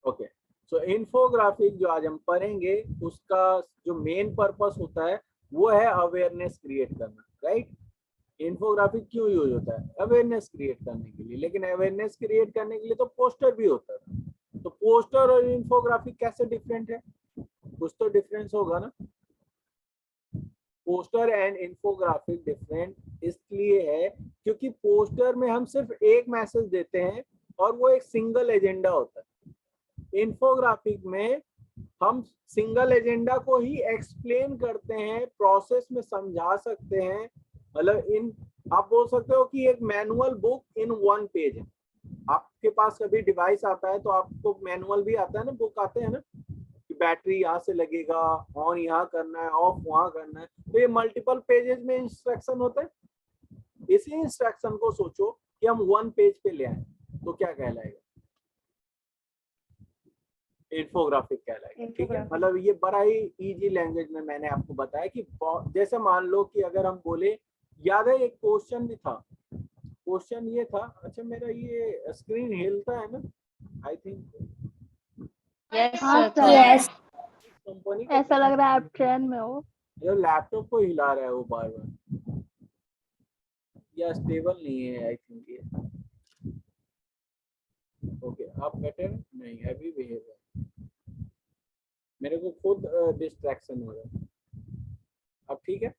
Okay, सो infographic जो आज हम पढ़ेंगे उसका जो मेन पर्पस होता है वो है अवेयरनेस क्रिएट करना, राइट। इन्फोग्राफिक क्यों यूज होता है? अवेयरनेस क्रिएट करने के लिए, लेकिन अवेयरनेस क्रिएट करने के लिए तो पोस्टर भी होता है। तो पोस्टर और इन्फोग्राफिक कैसे डिफरेंट है? कुछ तो डिफरेंस होगा ना। पोस्टर एंड इन्फोग्राफिक डिफरेंट इसलिए है क्योंकि पोस्टर में हम सिर्फ एक मैसेज देते हैं और वो एक सिंगल एजेंडा होता है। इन्फोग्राफिक में हम सिंगल एजेंडा को ही एक्सप्लेन करते हैं, प्रोसेस में समझा सकते हैं। मतलब इन आप बोल सकते हो कि एक manual book in one page है। आपके पास कभी डिवाइस आता है तो आपको मैनुअल भी आता है ना, बुक आते हैं ना, कि बैटरी यहाँ से लगेगा, ऑन यहाँ करना है, ऑफ वहां करना है। तो ये मल्टीपल पेजेस में इंस्ट्रक्शन होते हैं। इसी इंस्ट्रक्शन को सोचो कि हम वन पेज पे ले आए तो क्या कहलाएगा? इन्फोग्राफिक कहलाएगा, ठीक है। मतलब ये बड़ा ही इजी लैंग्वेज में मैंने आपको बताया कि जैसे मान लो कि अगर हम बोले, याद है एक क्वेश्चन भी था, क्वेश्चन ये था, अच्छा मेरा ये स्क्रीन हिलता है ना, I think yes yes, company ऐसा लग रहा है आप ट्रेन में हो। का लैपटॉप को हिला रहा है वो बार बार, या स्टेबल नहीं है आई थिंक ये। ओके, आप बेटर नहीं अभी भी है, मेरे को खुद डिस्ट्रैक्शन हो रहा है। अब ठीक है?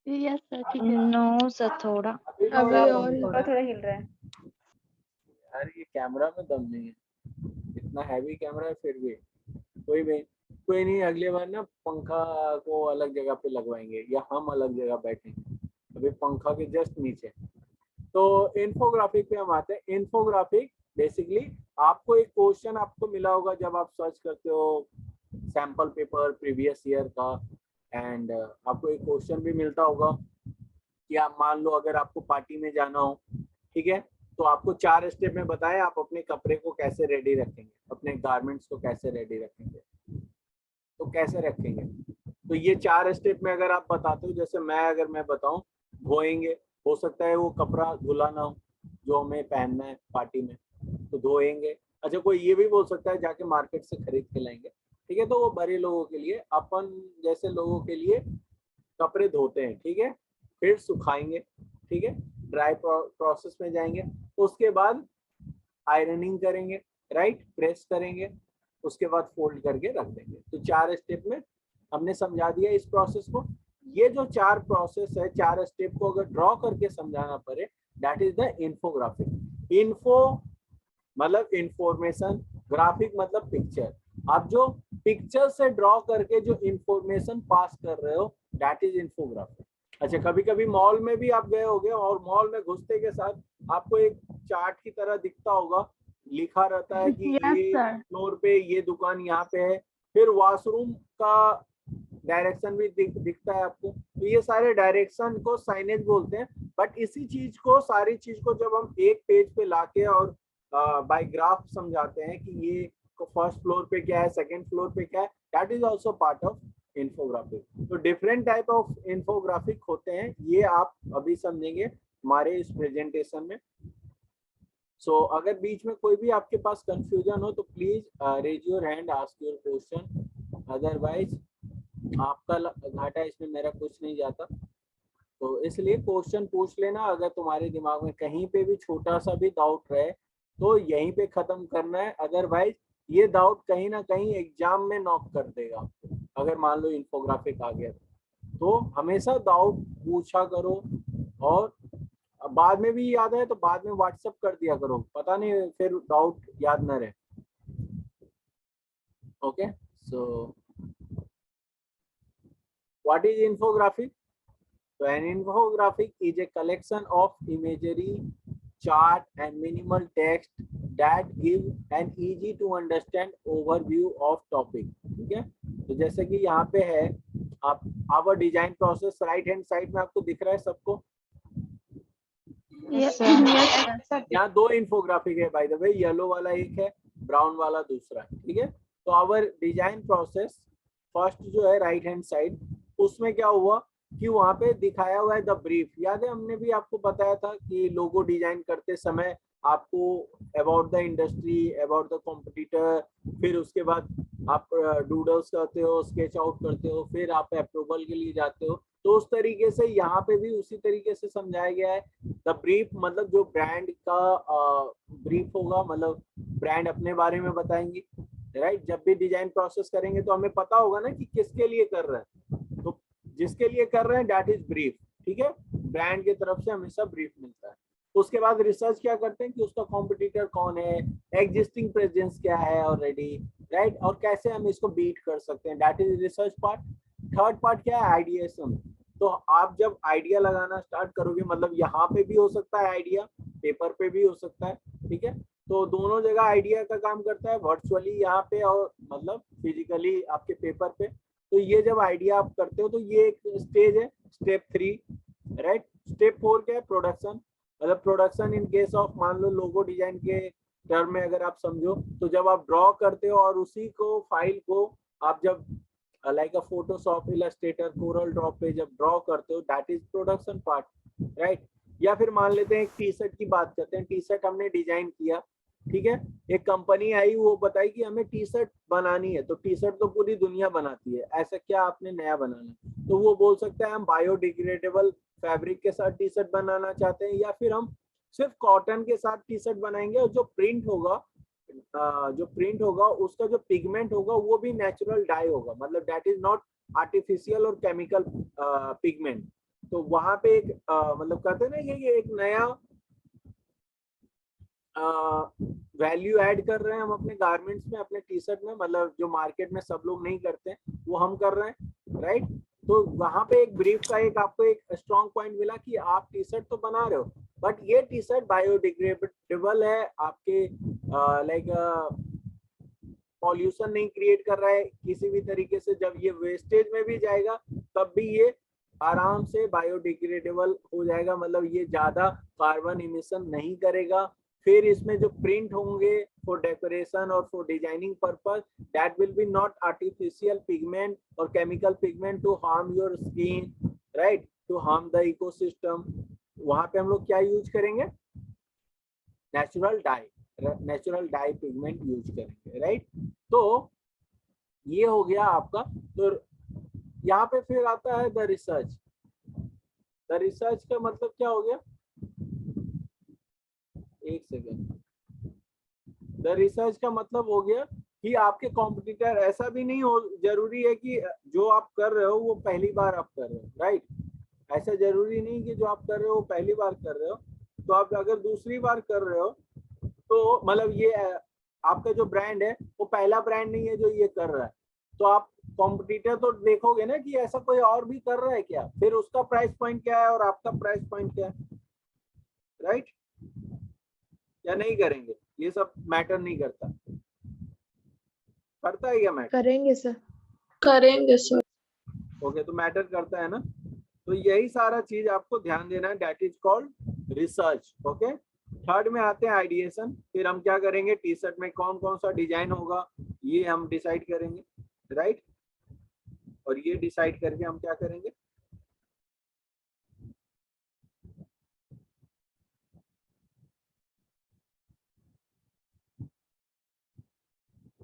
यस सर, ठीक है। नो सर, थोड़ा अभी और थोड़ा हिल रहा है। यार ये कैमरा में दम नहीं है, इतना हैवी कैमरा है फिर भी। कोई नहीं, अगले बार ना पंखा को अलग जगह पे लगवाएंगे या हम अलग जगह बैठेंगे, अभी पंखा के जस्ट नीचे। तो इन्फोग्राफिक पे हम आते हैं। इन्फोग्राफिक बेसिकली आपको एक क्वेश्चन आपको मिला होगा जब आप सर्च करते हो सैंपल पेपर प्रीवियस ईयर का, एंड आपको एक क्वेश्चन भी मिलता होगा कि आप मान लो अगर आपको पार्टी में जाना हो, ठीक है, तो आपको 4 स्टेप में बताए आप अपने कपड़े को कैसे रेडी रखेंगे, अपने गारमेंट्स को कैसे रेडी रखेंगे। तो कैसे रखेंगे? तो ये 4 स्टेप में अगर आप बताते हो, जैसे अगर मैं बताऊं, धोएंगे, हो सकता है वो कपड़ा धुला ना हो जो हमें पहनना है पार्टी में, तो धोएंगे। अच्छा, कोई ये भी बोल सकता है जाके मार्केट से खरीद के लाएंगे, ठीक है। तो वो बड़े लोगों के लिए, अपन जैसे लोगों के लिए कपड़े धोते हैं, ठीक है, फिर सुखाएंगे, ठीक है, ड्राई प्रोसेस में जाएंगे, उसके बाद आयरनिंग करेंगे, राइट, प्रेस करेंगे, उसके बाद फोल्ड करके रख देंगे। तो 4 स्टेप में हमने समझा दिया इस प्रोसेस को। ये जो 4 प्रोसेस है, 4 स्टेप को अगर ड्रॉ करके समझाना पड़े, that is the infographic. Info मतलब इंफॉर्मेशन, ग्राफिक मतलब पिक्चर। आप जो पिक्चर से ड्रॉ करके जो इंफॉर्मेशन पास कर रहे हो, दैट इज इन्फोग्राफिक। अच्छा, कभी कभी मॉल में भी आप गए होंगे और मॉल में घुसते के साथ आपको एक चार्ट की तरह दिखता होगा, लिखा रहता है कि Yes, ये sir. फ्लोर पे ये दुकान यहाँ पे है, फिर वॉशरूम का डायरेक्शन भी दिखता है आपको। तो ये सारे डायरेक्शन को साइनेज बोलते हैं। बट इसी चीज को, सारी चीज को जब हम एक पेज पे लाके और बाय ग्राफ समझाते हैं कि ये फर्स्ट फ्लोर पे क्या है, सेकंड फ्लोर पे क्या है, that is also part of infographic. तो डिफरेंट टाइप ऑफ इन्फोग्राफिक होते हैं, ये आप अभी समझेंगे हमारे इस प्रेजेंटेशन में। सो अगर बीच में कोई भी आपके पास कंफ्यूजन हो तो please raise your hand, ask your question, otherwise आपका घाटा इसमें, मेरा कुछ नहीं जाता। तो इसलिए क्वेश्चन पूछ लेना, अगर तुम्हारे दिमाग में कहीं पे भी छोटा सा भी डाउट रहे तो यहीं पे खत्म करना है, अदरवाइज ये डाउट कहीं ना कहीं एग्जाम में नॉक कर देगा आपको। अगर मान लो इन्फोग्राफिक आ गया तो हमेशा डाउट पूछा करो, और बाद में भी याद है तो बाद में व्हाट्सएप कर दिया करो, पता नहीं फिर डाउट याद ना रहे। Okay, so what is infographic? So an infographic is a collection of imagery, chart and minimal text that give an easy to understand overview of topic. ठीक है, तो जैसे कि यहाँ पे है आप our design process, right hand side में आपको दिख रहा है सबको। Yes, sir. यहाँ 2 इन्फोग्राफिक है बाय द वे, येलो वाला एक है, ब्राउन वाला दूसरा है, ठीक है। तो आवर डिजाइन प्रोसेस फर्स्ट जो है राइट हैंड साइड, उसमें क्या हुआ कि वहां पे दिखाया हुआ है द ब्रीफ। याद है हमने भी आपको बताया था कि लोगो डिजाइन करते समय आपको about the industry, about the competitor, फिर उसके बाद आप डूडल्स करते हो, स्केच आउट करते हो, फिर आप अप्रूवल के लिए जाते हो। तो उस तरीके से यहाँ पे भी उसी तरीके से समझाया गया है। द ब्रीफ मतलब जो ब्रांड का ब्रीफ होगा, मतलब ब्रांड अपने बारे में बताएंगे, राइट। जब भी डिजाइन प्रोसेस करेंगे तो हमें पता होगा ना कि किसके लिए कर रहे हैं, तो जिसके लिए कर रहे हैं दैट इज ब्रीफ, ठीक है। ब्रांड की तरफ से हमेशा ब्रीफ मिलता है। उसके बाद रिसर्च क्या करते हैं कि उसका कॉम्पिटिटर कौन है, एग्जिस्टिंग प्रेजेंस क्या है ऑलरेडी, राइट, और कैसे हम इसको बीट कर सकते हैं, that is research part. Third part क्या है, आइडिएशन। तो आप जब आइडिया लगाना स्टार्ट करोगे, मतलब यहाँ पे भी हो सकता है आइडिया, पेपर पे भी हो सकता है, ठीक है। तो दोनों जगह आइडिया का काम करता है, वर्चुअली यहाँ पे और मतलब फिजिकली आपके पेपर पे। तो ये जब आइडिया आप करते हो तो ये एक स्टेज है, स्टेप 3, राइट। स्टेप 4 क्या है, प्रोडक्शन। मतलब प्रोडक्शन इन केस ऑफ मान लो लोगो डिजाइन के टर्म में अगर आप समझो, तो जब आप ड्रॉ करते हो और उसी को फाइल को आप जब लाइक अ फोटोशॉप, इलस्ट्रेटर, कोरल ड्रॉ पे जब ड्रॉ करते हो, that is production part, right. या फिर मान लेते हैं एक टी शर्ट की बात करते हैं, टी शर्ट हमने डिजाइन किया, ठीक है। एक कंपनी आई, वो बताई कि हमें टी शर्ट बनानी है, तो टी शर्ट तो पूरी दुनिया बनाती है, ऐसा क्या आपने नया बनाना, तो वो बोल सकता है हम बायोडिग्रेडेबल फैब्रिक के साथ टी शर्ट बनाना चाहते हैं, या फिर हम सिर्फ कॉटन के साथ टी शर्ट बनाएंगे, और जो प्रिंट होगा उसका जो पिगमेंट होगा वो भी नेचुरल डाई होगा, मतलब दैट इज नॉट आर्टिफिशियल और केमिकल पिगमेंट। तो वहां पे एक मतलब कहते हैं ना ये एक नया वैल्यू ऐड कर रहे हैं हम अपने गारमेंट्स में, अपने टी शर्ट में, मतलब जो मार्केट में सब लोग नहीं करते हैं वो हम कर रहे हैं, राइट। तो वहां पे एक ब्रीफ का एक आपको एक स्ट्रॉन्ग पॉइंट मिला कि आप टी शर्ट तो बना रहे हो, बट ये टी शर्ट बायोडिग्रेडेबल है, आपके लाइक पॉल्यूशन नहीं क्रिएट कर रहा है किसी भी तरीके से। जब ये वेस्टेज में भी जाएगा तब भी ये आराम से बायोडिग्रेडेबल हो जाएगा, मतलब ये ज्यादा कार्बन इमिशन नहीं करेगा। फिर इसमें जो प्रिंट होंगे फॉर डेकोरेशन और for designing purpose, that will be not artificial pigment और chemical pigment to harm your skin, right, to harm the ecosystem. वहां पे हम लोग क्या यूज करेंगे, नेचुरल डाई पिगमेंट यूज करेंगे, राइट। तो ये हो गया आपका। तो यहाँ पे फिर आता है द रिसर्च। द रिसर्च का मतलब क्या हो गया, एक सेकेंड। द रिसर्च का मतलब हो गया कि आपके कॉम्पिटिटर, ऐसा भी नहीं हो जरूरी है कि जो आप कर रहे हो वो पहली बार आप कर रहे हो, राइट। ऐसा जरूरी नहीं कि जो आप कर रहे हो वो पहली बार कर रहे हो। तो आप अगर दूसरी बार कर रहे हो तो मतलब ये आपका जो ब्रांड है वो पहला ब्रांड नहीं है जो ये कर रहा है, तो आप कॉम्पिटिटर तो देखोगे ना कि ऐसा कोई और भी कर रहा है क्या, फिर उसका प्राइस पॉइंट क्या है और आपका प्राइस पॉइंट क्या है, राइट। या नहीं करेंगे, ये सब मैटर नहीं करता, करता है क्या मैटर, करेंगे सर। करेंगे सर। ओके, तो मैटर करता है ना। तो यही सारा चीज आपको ध्यान देना है, that is called research, okay. Third में आते हैं आइडिएशन। फिर हम क्या करेंगे, टी शर्ट में कौन कौन सा डिजाइन होगा ये हम डिसाइड करेंगे, राइट। और ये डिसाइड करके हम क्या करेंगे,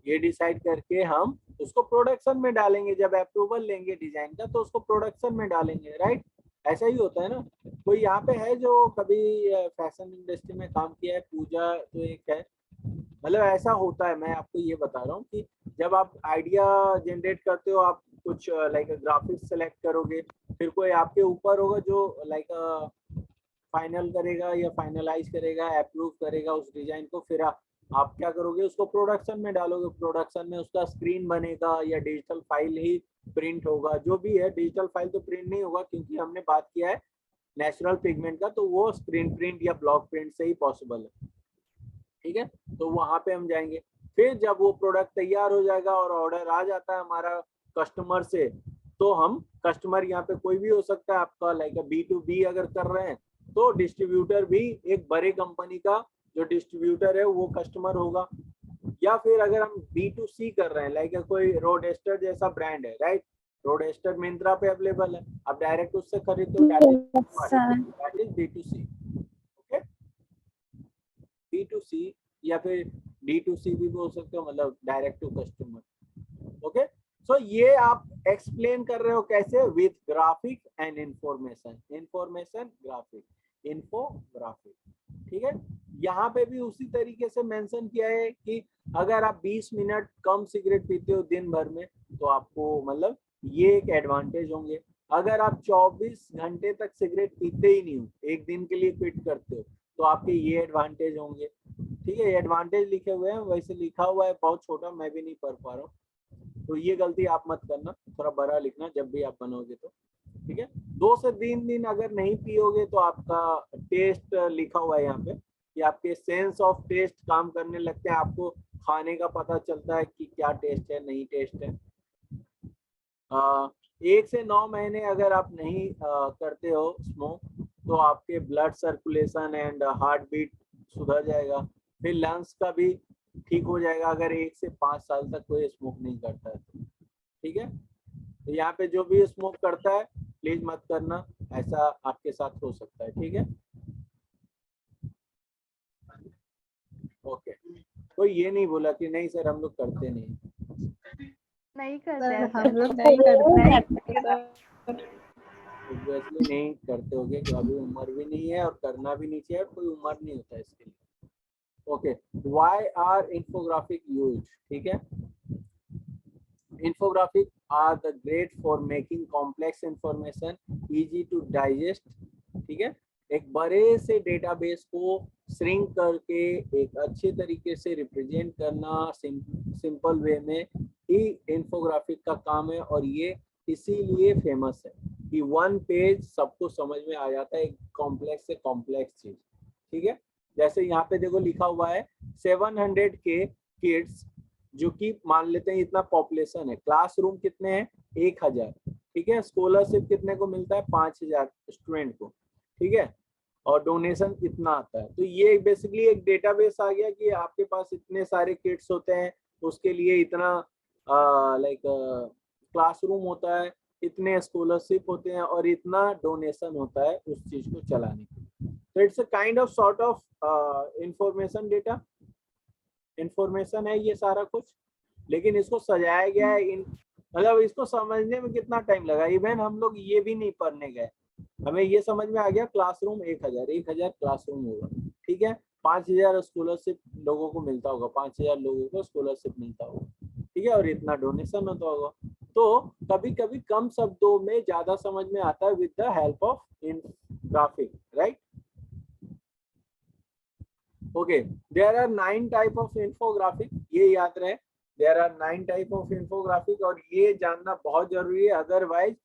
ये डिसाइड करके हम उसको प्रोडक्शन में डालेंगे। जब अप्रूवल लेंगे डिजाइन का तो उसको प्रोडक्शन में डालेंगे, राइट। ऐसा ही होता है ना। कोई यहाँ पे है जो कभी फैशन इंडस्ट्री में काम किया है, पूजा तो एक है, मतलब ऐसा होता है। मैं आपको ये बता रहा हूँ कि जब आप आइडिया जनरेट करते हो, आप कुछ लाइक ग्राफिक्स सेलेक्ट करोगे, फिर कोई आपके ऊपर होगा जो लाइक फाइनल करेगा या फाइनलाइज करेगा, अप्रूव करेगा उस डिजाइन को, फिर आप क्या करोगे, उसको प्रोडक्शन में डालोगे। प्रोडक्शन में उसका स्क्रीन बनेगा या डिजिटल फाइल ही प्रिंट होगा, जो भी है। डिजिटल फाइल तो प्रिंट नहीं होगा क्योंकि हमने बात किया है नेचुरल पिगमेंट का, तो वो स्क्रीन प्रिंट या ब्लॉक प्रिंट से ही पॉसिबल है, ठीक है। तो वहां पे हम जाएंगे। फिर जब वो प्रोडक्ट तैयार हो जाएगा और ऑर्डर आ जाता है हमारा कस्टमर से, तो हम कस्टमर यहाँ पे कोई भी हो सकता है आपका, लाइक B2B अगर कर रहे हैं तो डिस्ट्रीब्यूटर भी एक बड़े कंपनी का जो डिस्ट्रीब्यूटर है वो कस्टमर होगा। या फिर अगर हम B2C कर रहे हैं, लाइक कोई रोडेस्टर जैसा ब्रांड है, राइट। रोडेस्टर मिंत्रा पे अवेलेबल है, आप डायरेक्ट उससे खरीदते हो, that is B2C, okay. B2C या फिर D2C भी बोल सकते हो, मतलब डायरेक्ट टू कस्टमर। ओके, सो ये आप एक्सप्लेन कर रहे हो कैसे, with graphic and information, information graphic, infographic, ठीक है। यहाँ पे भी उसी तरीके से मेंशन किया है कि अगर आप 20 मिनट कम सिगरेट पीते हो दिन भर में तो आपको मतलब ये एक एडवांटेज होंगे। अगर आप 24 घंटे तक सिगरेट पीते ही नहीं हो, एक दिन के लिए क्विट करते हो, तो आपके ये एडवांटेज होंगे, ठीक है। एडवांटेज लिखे हुए हैं, वैसे लिखा हुआ है बहुत छोटा, मैं भी नहीं पढ़ पा रहा हूँ, तो ये गलती आप मत करना, थोड़ा बड़ा लिखना जब भी आप बनाओगे तो, ठीक है। 2 से 3 दिन अगर नहीं पियोगे तो आपका टेस्ट लिखा हुआ है यहाँ पे कि आपके सेंस ऑफ टेस्ट काम करने लगते हैं, आपको खाने का पता चलता है कि क्या टेस्ट है, नहीं टेस्ट है। 1 से 9 महीने अगर आप नहीं करते हो स्मोक, तो आपके blood circulation and heartbeat सुधर जाएगा, फिर लंग्स का भी ठीक हो जाएगा अगर 1 से 5 साल तक कोई स्मोक नहीं करता है तो, ठीक है। तो यहाँ पे जो भी स्मोक करता है प्लीज मत करना, ऐसा आपके साथ हो सकता है, ठीक है। ओके, कोई ये नहीं बोला कि नहीं सर हम लोग करते नहीं, नहीं करते सर हैं हम सर। लोग नहीं करते सर। ऑब्वियसली नहीं करते होगे, कि अभी उम्र भी नहीं है और करना भी नहीं चाहिए, कोई उम्र नहीं होता है इसके लिए। Okay, why are infographic used, ठीक है। Infographic are the great for making complex information easy to digest, ठीक है। एक बड़े से डेटाबेस को श्रिंक करके एक अच्छे तरीके से रिप्रेजेंट करना सिंपल वे में ही इंफोग्राफिक का काम है, और ये इसीलिए फेमस है कि 1 पेज सबको समझ में आ जाता है, एक कॉम्प्लेक्स से कॉम्प्लेक्स चीज, ठीक है। जैसे यहाँ पे देखो लिखा हुआ है 700 के किड्स, जो कि मान लेते हैं इतना पॉपुलेशन है, क्लासरूम कितने हैं 1000, ठीक है। स्कॉलरशिप कितने को मिलता है 5000 स्टूडेंट को, ठीक है, और डोनेशन इतना आता है। तो ये बेसिकली एक डेटाबेस आ गया कि आपके पास इतने सारे किड्स होते हैं, उसके लिए इतना लाइक क्लासरूम होता है, इतने स्कॉलरशिप होते हैं और इतना डोनेशन होता है उस चीज को चलाने के लिए। तो it's a kind of sort of information data, information है ये सारा कुछ, लेकिन इसको सजाया गया है इन, मतलब इसको समझने में कितना टाइम लगा, इवन हम लोग ये भी नहीं पढ़ने गए, हमें ये समझ में आ गया क्लासरूम 1000 क्लासरूम होगा, ठीक है। 5000 स्कॉलरशिप लोगों को मिलता होगा, 5000 लोगों को स्कॉलरशिप मिलता होगा, ठीक है, और इतना डोनेशन होता होगा। तो कभी कभी कम शब्दों में ज्यादा समझ में आता है with the help of graphic, right. Okay, there are 9 type of infographic, ये याद रहे, there are 9 type of infographic, और ये जानना बहुत जरूरी है, अदरवाइज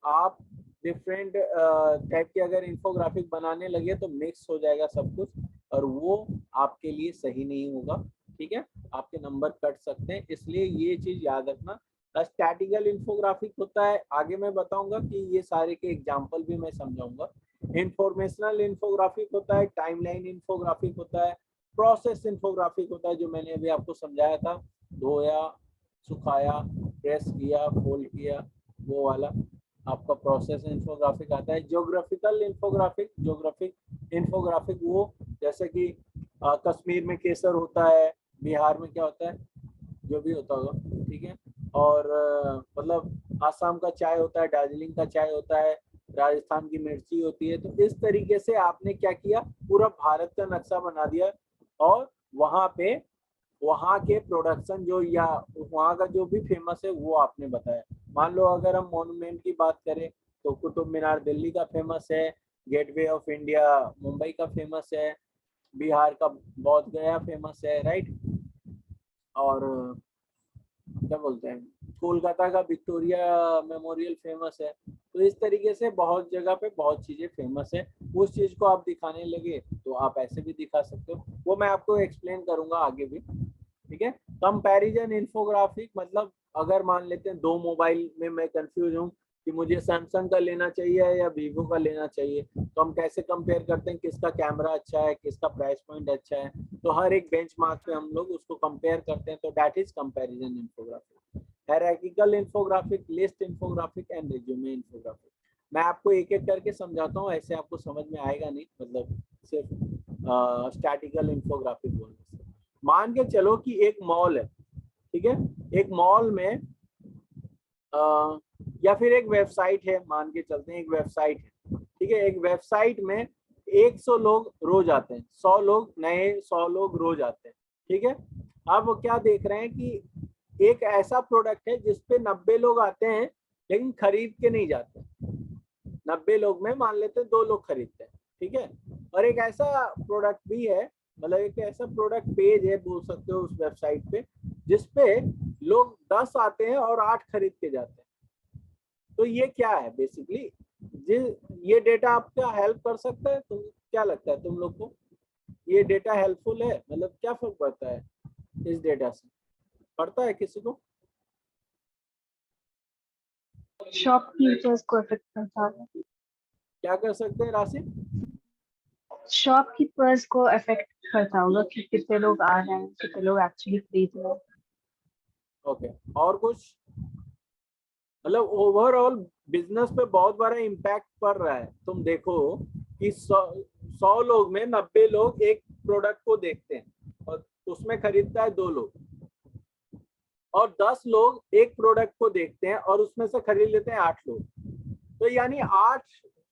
आप डिफरेंट टाइप के अगर इंफोग्राफिक बनाने लगे तो मिक्स हो जाएगा सब कुछ, और वो आपके लिए सही नहीं होगा, ठीक है, आपके नंबर कट सकते हैं, इसलिए ये चीज याद रखना। स्टैटिकल इंफोग्राफिक होता है, आगे मैं बताऊंगा कि ये सारे के एग्जांपल भी मैं समझाऊंगा। इंफॉर्मेशनल इंफोग्राफिक होता है, टाइमलाइन इंफोग्राफिक होता है, प्रोसेस इंफोग्राफिक होता है जो मैंने अभी आपको समझाया था, धोया, सुखाया, प्रेस किया, फोल्ड किया, वो वाला आपका प्रोसेस इंफोग्राफिक आता है। ज्योग्राफिकल इंफोग्राफिक, ज्योग्राफिक इंफोग्राफिक वो जैसे कि कश्मीर में केसर होता है, बिहार में क्या होता है, जो भी होता होगा, ठीक है, और मतलब आसाम का चाय होता है, दार्जिलिंग का चाय होता है, राजस्थान की मिर्ची होती है। तो इस तरीके से आपने क्या किया, पूरा भारत का नक्शा बना दिया, और वहां पे वहां के प्रोडक्शन जो या वहां का जो भी फेमस है वो आपने बताया। मान लो अगर हम मॉन्यूमेंट की बात करें तो कुतुब मीनार दिल्ली का फेमस है, गेटवे ऑफ इंडिया मुंबई का फेमस है, बिहार का बोध गया फेमस है, राइट, और क्या बोलते हैं कोलकाता का विक्टोरिया मेमोरियल फेमस है। तो इस तरीके से बहुत जगह पे बहुत चीजें फेमस है, उस चीज को आप दिखाने लगे तो आप ऐसे भी दिखा सकते हो, वो मैं आपको एक्सप्लेन करूंगा आगे भी, ठीक है। कंपैरिजन इंफोग्राफिक मतलब अगर मान लेते हैं 2 मोबाइल में मैं कंफ्यूज हूँ कि मुझे सैमसंग का लेना चाहिए या वीवो का लेना चाहिए, तो हम कैसे कंपेयर करते हैं किसका कैमरा अच्छा है, किसका प्राइस पॉइंट अच्छा है, तो हर एक बेंचमार्क पे हम लोग उसको कंपेयर करते हैं, तो that is comparison infographic. Hierarchical infographic, list infographic and resume infographic. मैं आपको एक एक करके समझाता हूँ, ऐसे आपको समझ में आएगा नहीं, मतलब सिर्फ स्टैटिकल इंफोग्राफिक बोलने से। मान के चलो कि एक मॉल है, ठीक है, एक मॉल में या फिर एक वेबसाइट है, मान के चलते हैं एक वेबसाइट है, ठीक है, एक वेबसाइट में 100 लोग रोज आते हैं, 100 लोग नए 100 लोग रोज आते हैं, ठीक है। अब वो क्या देख रहे हैं कि एक ऐसा प्रोडक्ट है जिसपे 90 लोग आते हैं लेकिन खरीद के नहीं जाते, 90 लोग में मान लेते हैं 2 लोग खरीदते हैं, ठीक है। और एक ऐसा प्रोडक्ट भी है, मतलब एक ऐसा प्रोडक्ट पेज है बोल सकते हो उस वेबसाइट पे, जिसपे लोग 10 आते हैं और 8 खरीद के जाते हैं। तो ये क्या है बेसिकली, ये डेटा आपका हेल्प कर सकता है, तुम क्या लगता है तुम लोग को, ये डेटा हेल्पफुल है, मतलब क्या फर्क पड़ता है इस डेटा से, पड़ता है किसी को? शॉपकीपर्स को अफेक्ट करता है, क्या कर सकते हैं राशि? शॉपकीपर्स को अफेक्ट करता होगा कि कितने लोग आ रहे हैं, कितने लोग एक्चुअली खरीद रहे हैं। ओके, और कुछ? मतलब ओवरऑल बिजनेस पे बहुत बड़ा इम्पैक्ट पड़ रहा है। तुम देखो कि 100 लोग में 90 लोग एक प्रोडक्ट को देखते हैं और उसमें खरीदता है 2 लोग, और 10 लोग एक प्रोडक्ट को देखते हैं और उसमें से खरीद लेते हैं 8 लोग। तो यानी 8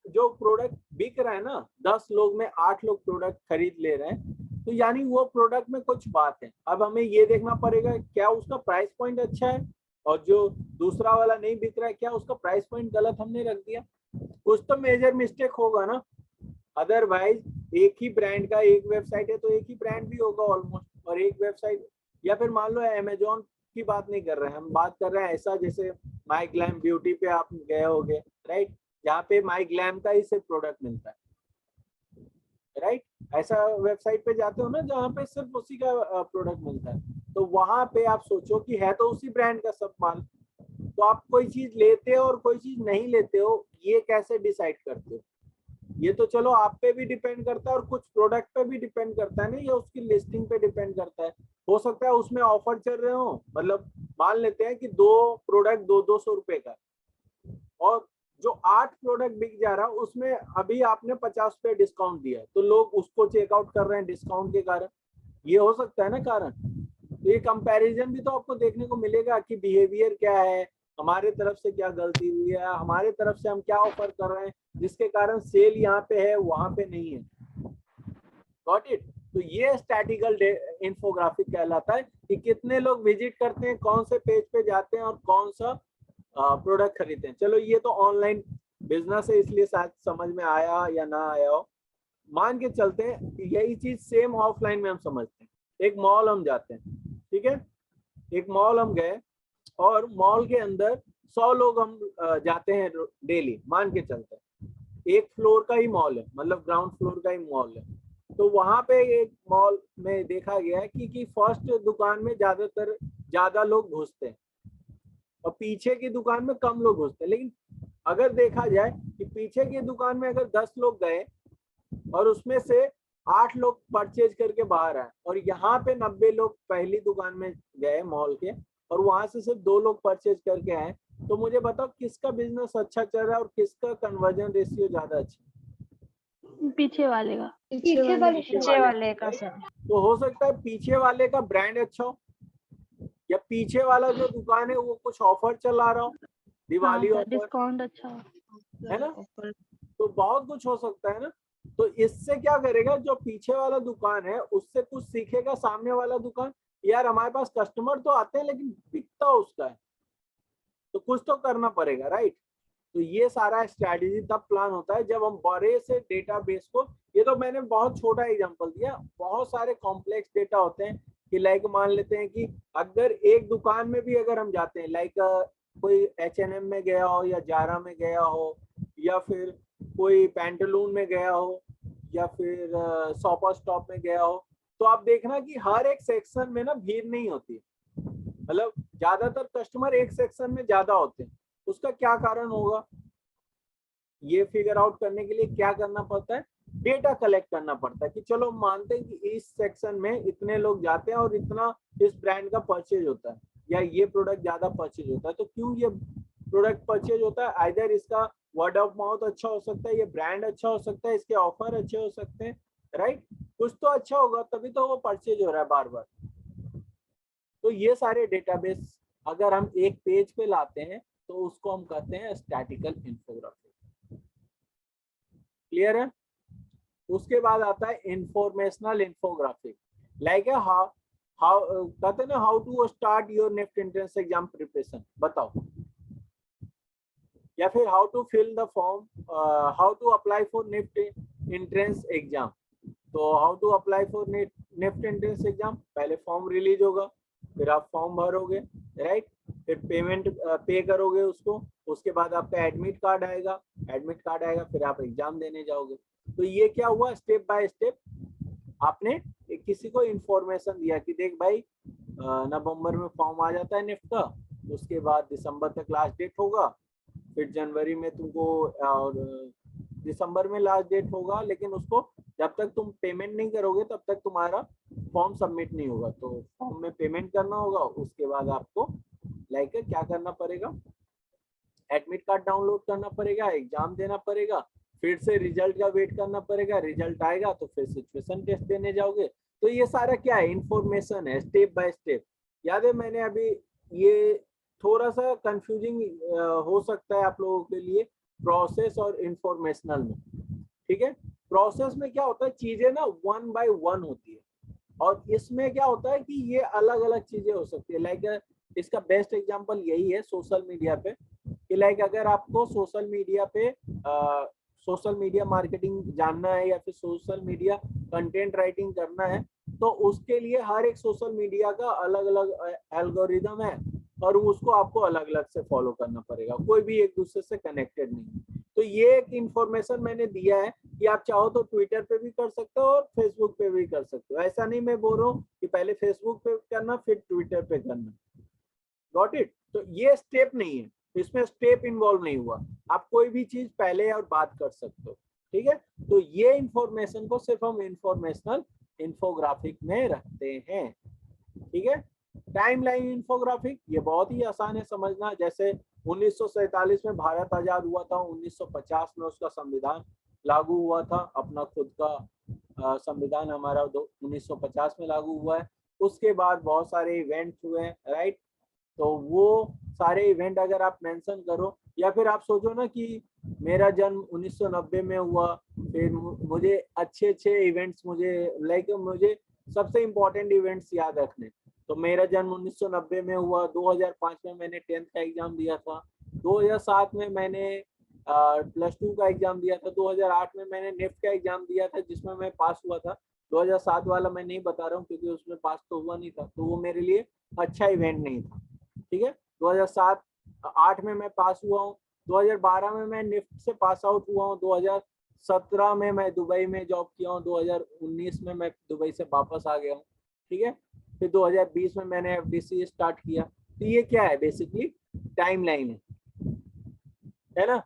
जो प्रोडक्ट बिक रहा है ना, 10 लोग में 8 लोग प्रोडक्ट खरीद ले रहे हैं, तो यानी वो प्रोडक्ट में कुछ बात है। अब हमें ये देखना पड़ेगा क्या उसका प्राइस पॉइंट अच्छा है, और जो दूसरा वाला नहीं बिक रहा है क्या उसका प्राइस पॉइंट गलत हमने रख दिया, कुछ तो मेजर मिस्टेक होगा ना। अदरवाइज एक ही ब्रांड का एक वेबसाइट है तो एक ही ब्रांड भी होगा ऑलमोस्ट, और एक वेबसाइट, या फिर मान लो अमेजोन की बात नहीं कर रहे हैं हम, बात कर रहे हैं ऐसा जैसे माई ग्लैम ब्यूटी पे आप गए होगे, राइट, जहाँ पे माई ग्लैम का ही सिर्फ प्रोडक्ट मिलता है, राइट, ऐसा वेबसाइट पे जाते हो ना जहाँ पे सिर्फ उसी का प्रोडक्ट मिलता है, तो वहां पे आप सोचो कि है तो उसी ब्रांड का सब माल, तो आप कोई चीज लेते हो और कोई चीज नहीं लेते हो, ये कैसे डिसाइड करते हो? ये तो चलो आप पे भी डिपेंड करता है और कुछ प्रोडक्ट पे भी डिपेंड करता है ना, ये उसकी लिस्टिंग पे डिपेंड करता है। हो सकता है उसमें ऑफर चल रहे हो, मतलब मान लेते हैं कि 2 प्रोडक्ट 200 रुपए का, और जो 8 प्रोडक्ट बिक जा रहा है उसमें अभी आपने 50 रुपए डिस्काउंट दिया है, तो लोग उसको चेकआउट कर रहे हैं डिस्काउंट के कारण, ये हो सकता है ना कारण। तो ये कंपैरिजन भी तो आपको देखने को मिलेगा कि बिहेवियर क्या है, हमारे तरफ से क्या गलती हुई है, हमारे तरफ से हम क्या ऑफर कर रहे हैं जिसके कारण सेल यहाँ पे है वहां पे नहीं है। Got it? तो ये स्टैटिकल इंफोग्राफिक कहलाता है कि कितने लोग विजिट करते हैं, कौन से पेज पे जाते हैं और कौन सा प्रोडक्ट खरीदते हैं। चलो ये तो ऑनलाइन बिजनेस है इसलिए शायद समझ में आया या ना आया हो। मान के चलते हैं यही चीज सेम ऑफलाइन में हम समझते हैं। एक मॉल हम जाते हैं, ठीक है, एक मॉल हम गए और मॉल के अंदर 100 लोग हम जाते हैं डेली, मान के चलते हैं एक फ्लोर का ही मॉल है, मतलब ग्राउंड फ्लोर का ही मॉल है। तो वहां पे एक मॉल में देखा गया है कि फर्स्ट दुकान में ज्यादा लोग घुसते हैं और पीछे की दुकान में कम लोग घुसते हैं। लेकिन अगर देखा जाए कि पीछे की दुकान में अगर 10 लोग गए और उसमें से 8 लोग परचेज करके बाहर आए, और यहाँ पे 90 लोग पहली दुकान में गए मॉल के और वहां से सिर्फ 2 लोग परचेज करके आए, तो मुझे बताओ किसका बिजनेस अच्छा चल रहा है और किसका कन्वर्जन रेशियो ज्यादा अच्छा है? पीछे वाले का। पीछे वाले का सर। तो हो सकता है पीछे वाले का ब्रांड अच्छा हो, या पीछे वाला जो दुकान है वो कुछ ऑफर चला रहा हो, दिवाली हाँ, ऑफर, डिस्काउंट अच्छा है ना, तो बहुत कुछ हो सकता है ना। तो इससे क्या करेगा, जो पीछे वाला दुकान है उससे कुछ सीखेगा सामने वाला दुकान, यार हमारे पास कस्टमर तो आते हैं लेकिन बिकता उसका है, तो कुछ तो करना पड़ेगा, राइट। तो ये सारा स्ट्रैटेजी तब प्लान होता है जब हम बड़े से डेटाबेस को, ये तो मैंने बहुत छोटा एग्जांपल दिया, बहुत सारे कॉम्प्लेक्स डेटा होते हैं कि लाइक मान लेते हैं कि अगर एक दुकान में भी अगर हम जाते हैं, लाइक कोई H&M में गया हो या जारा में गया हो या फिर कोई पैंटलून में गया हो या फिर शॉपर स्टॉप में गया हो, तो आप देखना कि हर एक सेक्शन में ना भीड़ नहीं होती, मतलब ज्यादातर कस्टमर एक सेक्शन में ज्यादा होते हैं। उसका क्या कारण होगा, ये फिगर आउट करने के लिए क्या करना पड़ता है, डेटा कलेक्ट करना पड़ता है कि चलो मानते हैं कि इस सेक्शन में इतने लोग जाते हैं और इतना इस ब्रांड का परचेज होता है या ये प्रोडक्ट ज्यादा परचेज होता है, तो क्यों ये प्रोडक्ट परचेज होता है, आइदर इसका वर्ड ऑफ माउथ अच्छा हो सकता है, ये ब्रांड अच्छा हो सकता है, इसके ऑफर अच्छे हो सकते हैं, राइट। कुछ तो अच्छा होगा, तभी तो वो परचेज हो रहा है बार बार। तो ये सारे डेटाबेस अगर हम एक पेज पे लाते हैं तो उसको हम कहते हैं स्टैटिकल इंफोग्राफिक। क्लियर है? उसके बाद आता है informational infographic. Like how how कहते हैं ना, how to start your NIFT entrance exam preparation, बताओ। या फिर how to fill the form, how to apply for NIFT entrance exam. तो how to apply for NIFT entrance exam, पहले form release होगा, फिर आप फॉर्म भरोगे, राइट, फिर पेमेंट पे करोगे उसको, उसके बाद आपका एडमिट कार्ड आएगा, फिर आप एग्जाम देने जाओगे। तो ये क्या हुआ, स्टेप बाय स्टेप आपने किसी को इंफॉर्मेशन दिया कि देख भाई नवंबर में फॉर्म आ जाता है निफ्ट का, उसके बाद दिसंबर तक लास्ट डेट होगा, फिर जनवरी में तुमको और दिसंबर में लास्ट डेट होगा, लेकिन उसको जब तक तुम पेमेंट नहीं करोगे तब तक तुम्हारा फॉर्म सबमिट नहीं होगा। तो फॉर्म में पेमेंट करना होगा, उसके बाद आपको लाइक क्या करना पड़ेगा, एडमिट कार्ड डाउनलोड करना पड़ेगा, एग्जाम देना पड़ेगा, फिर से रिजल्ट का वेट करना पड़ेगा, रिजल्ट आएगा तो फिर सिचुएशन टेस्ट देने जाओगे। तो ये सारा क्या है, इंफॉर्मेशन है, स्टेप बाय स्टेप। याद है मैंने अभी ये थोड़ा सा कंफ्यूजिंग हो सकता है आप लोगों के लिए प्रोसेस और इंफॉर्मेशनल में, ठीक है। प्रोसेस में क्या होता है, चीजें ना वन बाय वन होती है, और इसमें क्या होता है कि ये अलग अलग चीजें हो सकती है। लाइक इसका बेस्ट एग्जांपल यही है सोशल मीडिया पे, कि लाइक अगर आपको सोशल मीडिया पे सोशल मीडिया मार्केटिंग जानना है या फिर सोशल मीडिया कंटेंट राइटिंग करना है, तो उसके लिए हर एक सोशल मीडिया का अलग अलग एल्गोरिदम है, और उसको आपको अलग अलग से फॉलो करना पड़ेगा, कोई भी एक दूसरे से कनेक्टेड नहीं। तो ये एक इंफॉर्मेशन मैंने दिया है कि आप चाहो तो ट्विटर पे भी कर सकते हो और फेसबुक पे भी कर सकते हो। ऐसा नहीं मैं बोल रहा हूँ कि पहले फेसबुक पे करना फिर ट्विटर पे करना। Got it? तो ये स्टेप नहीं है, इसमें स्टेप इन्वॉल्व नहीं हुआ, आप कोई भी चीज पहले और बात कर सकते हो, ठीक है। तो ये इंफॉर्मेशन को सिर्फ हम इंफॉर्मेशनल इंफोग्राफिक में रखते हैं, ठीक है। टाइमलाइन इंफोग्राफिक ये बहुत ही आसान है समझना। जैसे 1947 में भारत आजाद हुआ था, 1950 में उसका संविधान लागू हुआ था, अपना खुद का संविधान हमारा 1950 में लागू हुआ है। उसके बाद बहुत सारे इवेंट हुए हैं, राइट। तो वो सारे इवेंट अगर आप मेंशन करो, या फिर आप सोचो ना कि मेरा जन्म 1990 में हुआ, फिर मुझे अच्छे इवेंट्स, मुझे सबसे इम्पोर्टेंट इवेंट्स याद रखने। तो मेरा जन्म 1990 में हुआ, 2005 में मैंने 10th का एग्जाम दिया था, 2007 में मैंने +2 का एग्जाम दिया था, 2008 में मैंने नेफ्ट का एग्जाम दिया था जिसमें मैं पास हुआ था। 2007 वाला मैं नहीं बता रहा हूँ क्योंकि उसमें पास तो हुआ नहीं था, तो वो मेरे लिए अच्छा इवेंट नहीं था, ठीक है। 2007-8 में मैं पास हुआ हूँ, 2012 में मैं निफ्ट से पास आउट हुआ हूँ, 2017 में मैं दुबई में जॉब किया हूँ, 2019 में मैं दुबई से वापस आ गया हूँ, ठीक है। फिर 2020 में मैंने FDC स्टार्ट किया। तो ये क्या है, बेसिकली टाइमलाइन है ना।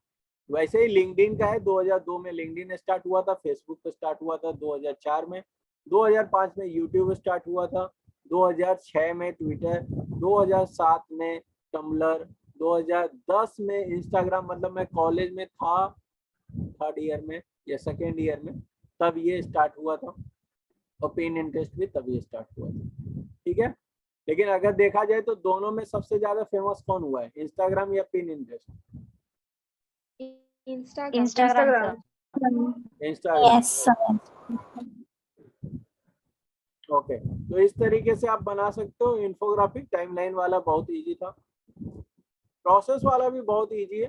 वैसे ही लिंक्डइन का है, 2002 में लिंक्डइन स्टार्ट हुआ था, फेसबुक पे स्टार्ट हुआ था 2004 में, 2005 में यूट्यूब स्टार्ट हुआ था, 2006 में ट्विटर, 2007 में टम्बलर, 2010 में इंस्टाग्राम, मतलब मैं कॉलेज में था 3rd ईयर में या 2nd ईयर में, तब ये स्टार्ट हुआ था, और पिन इंटरेस्ट भी तभी स्टार्ट हुआ था, ठीक है। लेकिन अगर देखा जाए तो दोनों में सबसे ज्यादा फेमस कौन हुआ है, इंस्टाग्राम या pin interest? Instagram. Instagram. Okay, तो इस तरीके से आप बना सकते हो इंफोग्राफिक। टाइमलाइन वाला बहुत इजी था, प्रोसेस वाला भी बहुत इजी है।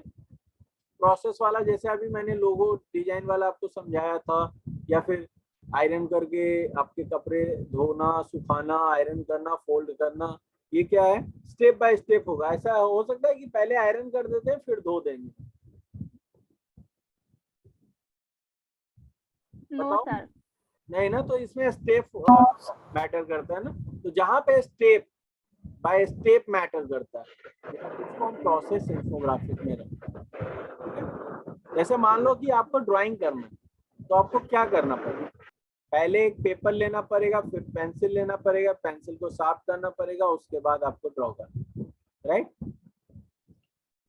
प्रोसेस वाला जैसे अभी मैंने लोगो डिजाइन वाला आपको समझाया था, या फिर आयरन करके आपके कपड़े धोना, सुखाना, आयरन करना, फोल्ड करना, ये क्या है, स्टेप बाय स्टेप होगा। ऐसा हो सकता है कि पहले आयरन कर देते हैं फिर धो देंगे, नो बताओ। सर। नहीं ना, तो इसमें स्टेप मैटर करता है ना। तो जहां पे स्टेप बाय स्टेप मैटर करता है, उसको हम प्रोसेस इंफोग्राफिक में रखते हैं। जैसे मान लो कि आपको ड्राइंग करना है, तो आपको क्या करना पड़ेगा, पहले एक पेपर लेना पड़ेगा, फिर पेंसिल लेना पड़ेगा, पेंसिल को साफ करना पड़ेगा, उसके बाद आपको ड्रॉ करना, राइट।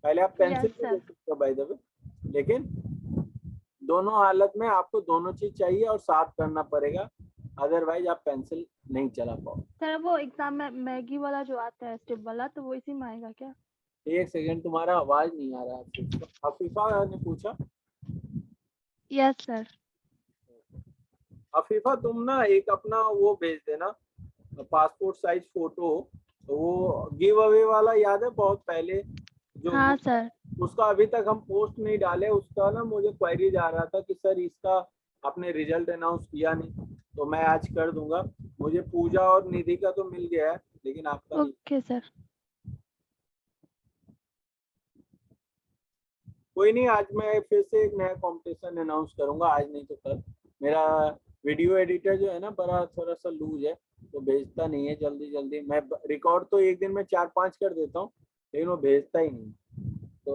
पहले आप पेंसिल पे देख सकते हो बाय द वे, लेकिन दोनों हालत में आपको दोनों चीज चाहिए और साफ करना पड़ेगा। अदरवाइज आप पेंसिल नहीं चला पाओ। सर वो एग्जाम में मैगी वाला जो आता है स्टेप वाला, तो वो इसी में आएगा क्या? एक सेकेंड, तुम्हारा आवाज नहीं आ रहा है। अफीफा ने पूछा। Yes sir. अफीफा तुम ना एक अपना वो भेज देना, पासपोर्ट साइज फोटो। वो गिव अवे वाला याद है बहुत पहले जो हाँ सर। उसका अभी तक हम पोस्ट नहीं डाले। उसका ना मुझे क्वेरी जा रहा था कि सर इसका आपने रिजल्ट अनाउंस किया नहीं, तो मैं आज कर दूंगा। मुझे पूजा और निधि का तो मिल गया है, लेकिन आपका नहीं। Okay sir. कोई नहीं, आज मैं फिर से एक नया कंपटीशन अनाउंस करूंगा, आज नहीं तो कल। मेरा वीडियो एडिटर जो है ना बड़ा थोड़ा सा लूज है, तो भेजता नहीं है जल्दी जल्दी। मैं रिकॉर्ड तो एक दिन में 4-5 कर देता हूँ, लेकिन वो भेजता ही नहीं। तो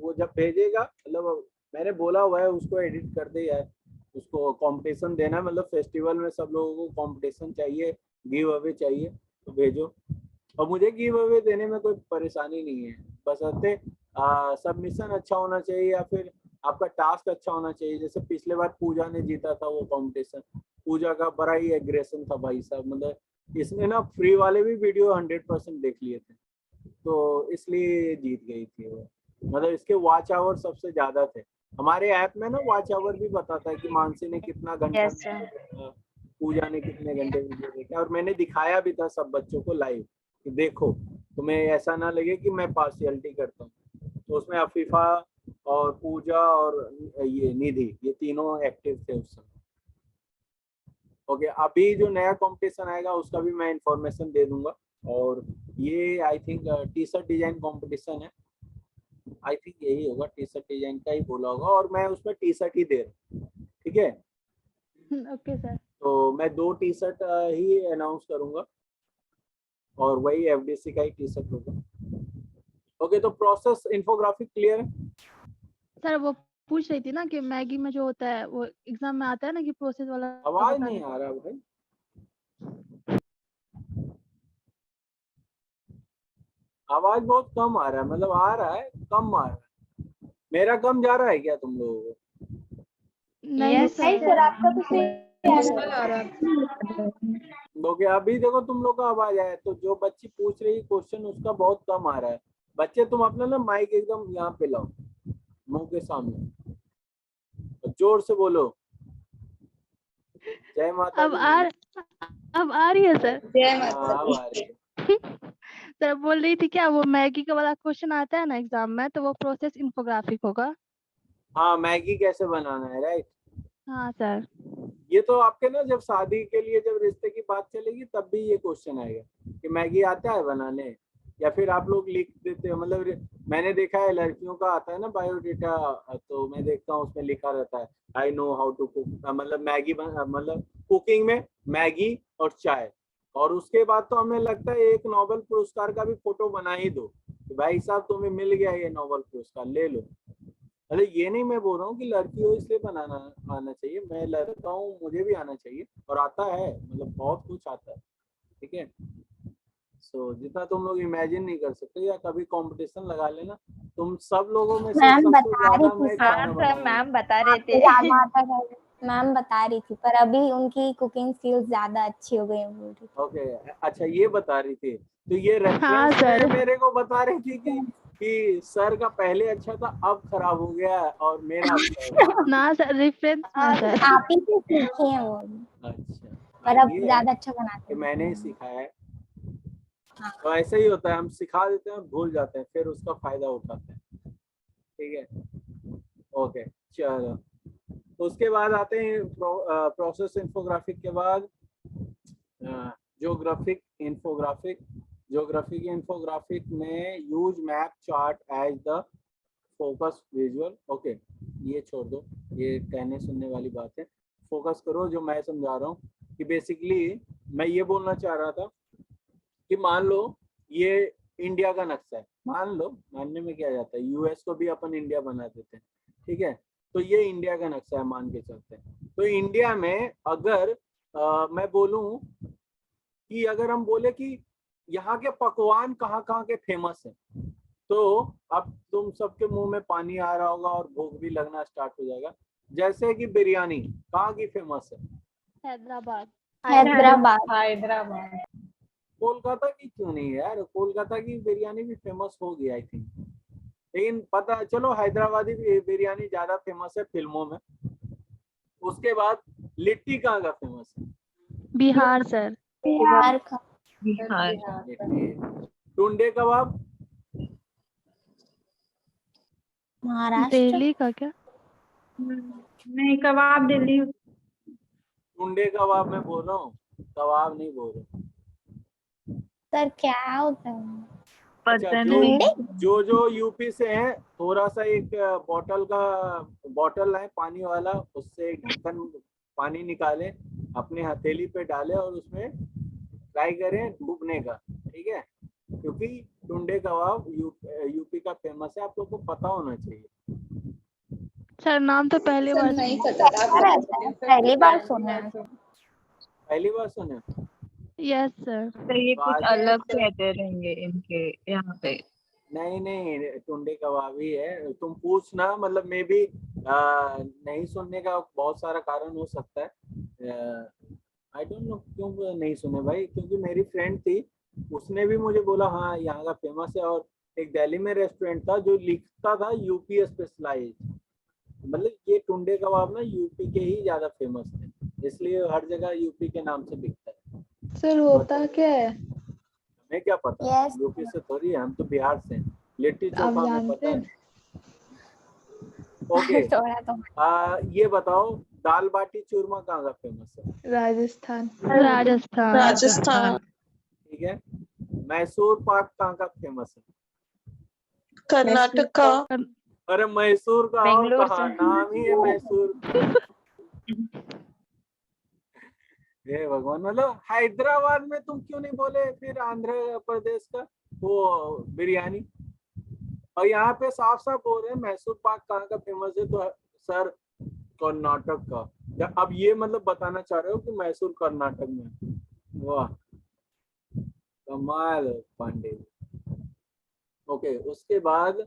वो जब भेजेगा, मतलब मैंने बोला हुआ है उसको एडिट कर दे यार, उसको कंपटीशन देना है, मतलब फेस्टिवल में सब लोगों को कंपटीशन चाहिए, गिव अवे चाहिए, तो भेजो। और मुझे गिव अवे देने में कोई परेशानी नहीं है, बशर्ते सबमिशन अच्छा होना चाहिए या फिर आपका टास्क अच्छा होना चाहिए। जैसे पिछले बार पूजा ने जीता था वो कंपटीशन, पूजा का बड़ा ही एग्रेशन था भाई साहब, मतलब इसने ना फ्री वाले भी वीडियो 100% देख लिए थे, तो इसलिए जीत गई थी वो। मतलब इसके वॉच आवर सबसे ज्यादा थे। हमारे ऐप में ना वॉच आवर भी बताता है कि मानसी ने कितना घंटा यस सर। देखा, पूजा ने कितने घंटे वीडियो देखा, और मैंने दिखाया भी था सब बच्चों को लाइव कि देखो, तुम्हें ऐसा ना लगे कि मैं पार्शियलिटी करता हूँ। तो उसमें अफीफा और पूजा और ये निधि, ये तीनों एक्टिव थे उस समय। ओके, अभी जो नया कंपटीशन आएगा उसका भी मैं इंफॉर्मेशन दे दूंगा। और ये I think T shirt design competition है, आई थिंक यही होगा, टी शर्ट डिजाइन का ही बोला होगा, और मैं उसमें टी शर्ट ही दे रहा हूँ, ठीक है। Okay sir. तो मैं 2 टी शर्ट ही अनाउंस करूंगा, और वही एफडीसी का ही टी शर्ट होगा। ओके, तो प्रोसेस इन्फोग्राफिक क्लियर है? सर वो पूछ रही थी ना कि मैगी में जो होता है वो एग्जाम में आता है ना कि प्रोसेस वाला आवाज बता नहीं दो। आ रहा भाई, आवाज बहुत कम आ रहा है, मतलब आ रहा है कम आ रहा है। मेरा कम जा रहा है क्या तुम लोगों को? नहीं सर। आपका तो सही आ रहा है। ओके, अभी देखो तुम लोग का आवाज आया, तो जो बच्ची पूछ रही क्वेश्चन उसका बहुत कम आ रहा है। बच्चे तुम अपना ना माइक एकदम यहाँ पे लाओ, मुंह के सामने, और जोर से बोलो जय माता अब दी आ बोलो। अब आ रही है सर। जय हाँ माता अब दी। आ रही है। सर बोल रही थी क्या वो मैगी का वाला क्वेश्चन आता है ना एग्जाम में, तो वो प्रोसेस इन्फोग्राफिक होगा। हाँ, मैगी कैसे बनाना है, राइट। हाँ सर। ये तो आपके ना जब शादी के लिए जब रिश्ते की बात चलेगी तब भी ये क्वेश्चन आएगा कि मैगी आता है बनाने, या फिर आप लोग लिख देते हो। मतलब मैंने देखा है लड़कियों का आता है ना बायोडेटा, तो मैं देखता हूँ उसमें लिखा रहता है I know how to cook, मतलब मैगी मतलब कुकिंग में मैगी और चाय। और उसके बाद तो हमें लगता है एक नोबेल पुरस्कार का भी फोटो बना ही दो कि भाई साहब तुम्हें मिल गया ये नोबेल पुरस्कार, ले लो। मतलब ये नहीं मैं बोल रहा हूँ कि लड़की हो इसलिए बनाना आना चाहिए, मैं लड़का हूँ मुझे भी आना चाहिए, और आता है, मतलब बहुत कुछ आता है, ठीक है। सो जितना तुम लोग इमेजिन नहीं कर सकते, या कभी कंपटीशन लगा लेना, तुम सब लोगों में से मैम सबसे बता रही ज्यादा थी मैं सर। खाना बनाऊंगा। मैम बता रहे थे। ज्यादा आता है। मैम बता रही थी, पर अभी उनकी कुकिंग स्किल्स ज्यादा अच्छी हो गई है बोल रही थी। ओके, अच्छा ये बता रही थी, तो ये हाँ रेफरेंस सर। में मेरे को बता रही थी कि सर का पहले अच्छा था अब खराब हो गया और मेरा अच्छा हो गया। ना सर, रेफरेंस में सर। आप ही से सीखे हैं वो, अच्छा, पर अब ये है ज्यादा अच्छा बनाते कि हैं। मैंने ही सिखाया है। हाँ। तो ऐसा ही होता है, हम सिखा देते हैं भूल जाते हैं, फिर उसका फायदा उठाते हैं, ठीक है। ओके, चलो, तो उसके बाद आते हैं प्रोसेस इन्फोग्राफिक के बाद ज्योग्राफिक इन्फोग्राफिक। ज्योग्राफिक इन्फोग्राफिक में use map chart as the focus visual. Okay, ये छोड़ दो, ये कहने सुनने वाली बात है। फोकस करो जो मैं समझा रहा हूँ कि बेसिकली मैं ये बोलना चाह रहा था कि मान लो ये इंडिया का नक्शा है, मान लो, मानने में क्या जाता है, यूएस को भी अपन इंडिया बना देते हैं, ठीक है। तो ये इंडिया का नक्शा है मान के चलते हैं। तो इंडिया में अगर मैं बोलूं कि अगर हम बोले कि यहाँ के पकवान कहाँ कहाँ के फेमस हैं, तो अब तुम सबके मुंह में पानी आ रहा होगा और भूख भी लगना स्टार्ट हो जाएगा। जैसे कि बिरयानी कहाँ की फेमस है? हैदराबाद। हैदराबाद। कोलकाता की क्यों नहीं है यार, कोलकाता की बिरयानी भी फेमस हो गई आई थिंक, लेकिन पता चलो हैदराबादी बिरयानी ज्यादा फेमस है फिल्मों में। उसके बाद लिट्टी कहाँ का फेमस है? बिहार सर। बिहार का। लिट्टी। टुंडे कबाब? महाराष्ट्र। दिल्ली का क्या? नहीं, कबाब दिल्ली। टुंडे कबाब मैं बोल रहा हूँ, कबाब नहीं बोल रहा। सर क्या होता है? अच्छा, पता जो नहीं। जो यूपी से हैं, थोड़ा सा एक बॉटल है पानी वाला, उससे एक ढक्कन पानी निकालें, अपने हथेली पे डालें और उसमें ट्राई करें डूबने का, ठीक है? क्योंकि टुंडे कबाब यूपी का फेमस है, आप लोगों को पता होना चाहिए। सर नाम तो पहली बार नहीं सुना। पता था। पहली बार सुना है। पहली बार सुने? Yes sir. तो ये कुछ बात- अलग कहते रहेंगे इनके यहाँ पे। नहीं, टुंडे कबाब ही है। तुम पूछना, मतलब मे भी नहीं सुनने का बहुत सारा कारण हो सकता है। आई डोंट नो क्यों नहीं सुने भाई, क्योंकि मेरी फ्रेंड थी, उसने भी मुझे बोला हाँ यहाँ का फेमस है। और एक दिल्ली में रेस्टोरेंट था जो लिखता था यूपी स्पेशलाइज, मतलब ये टुंडे कबाब ना यूपी के ही ज्यादा फेमस है, इसलिए हर जगह यूपी के नाम से बिकता है। सर होता क्या है? हमें क्या पता, Yes. यूपी से थोड़ी है, हम तो बिहार से हैं। लिट्टी आप चोखा हमें जानते पता है। हैं? ओके, थोड़ा तो। ये बताओ दाल बाटी चूरमा कहाँ का फेमस है? राजस्थान। राजस्थान। राजस्थान। ठीक है। मैसूर पाक कहाँ का फेमस है? कर्नाटक का। अरे मैसूर का और बेंगलोर कहाँ, से। नाम ही है मैसूर। हे भगवान, मतलब हैदराबाद में तुम क्यों नहीं बोले फिर आंध्र प्रदेश का वो बिरयानी? और यहाँ पे साफ साफ बोल रहे हैं मैसूर पाक कहाँ का फेमस है, तो सर कर्नाटक का। या अब ये मतलब बताना चाह रहे हो कि मैसूर कर्नाटक में है? वाह, कमाल पांडे। ओके, उसके बाद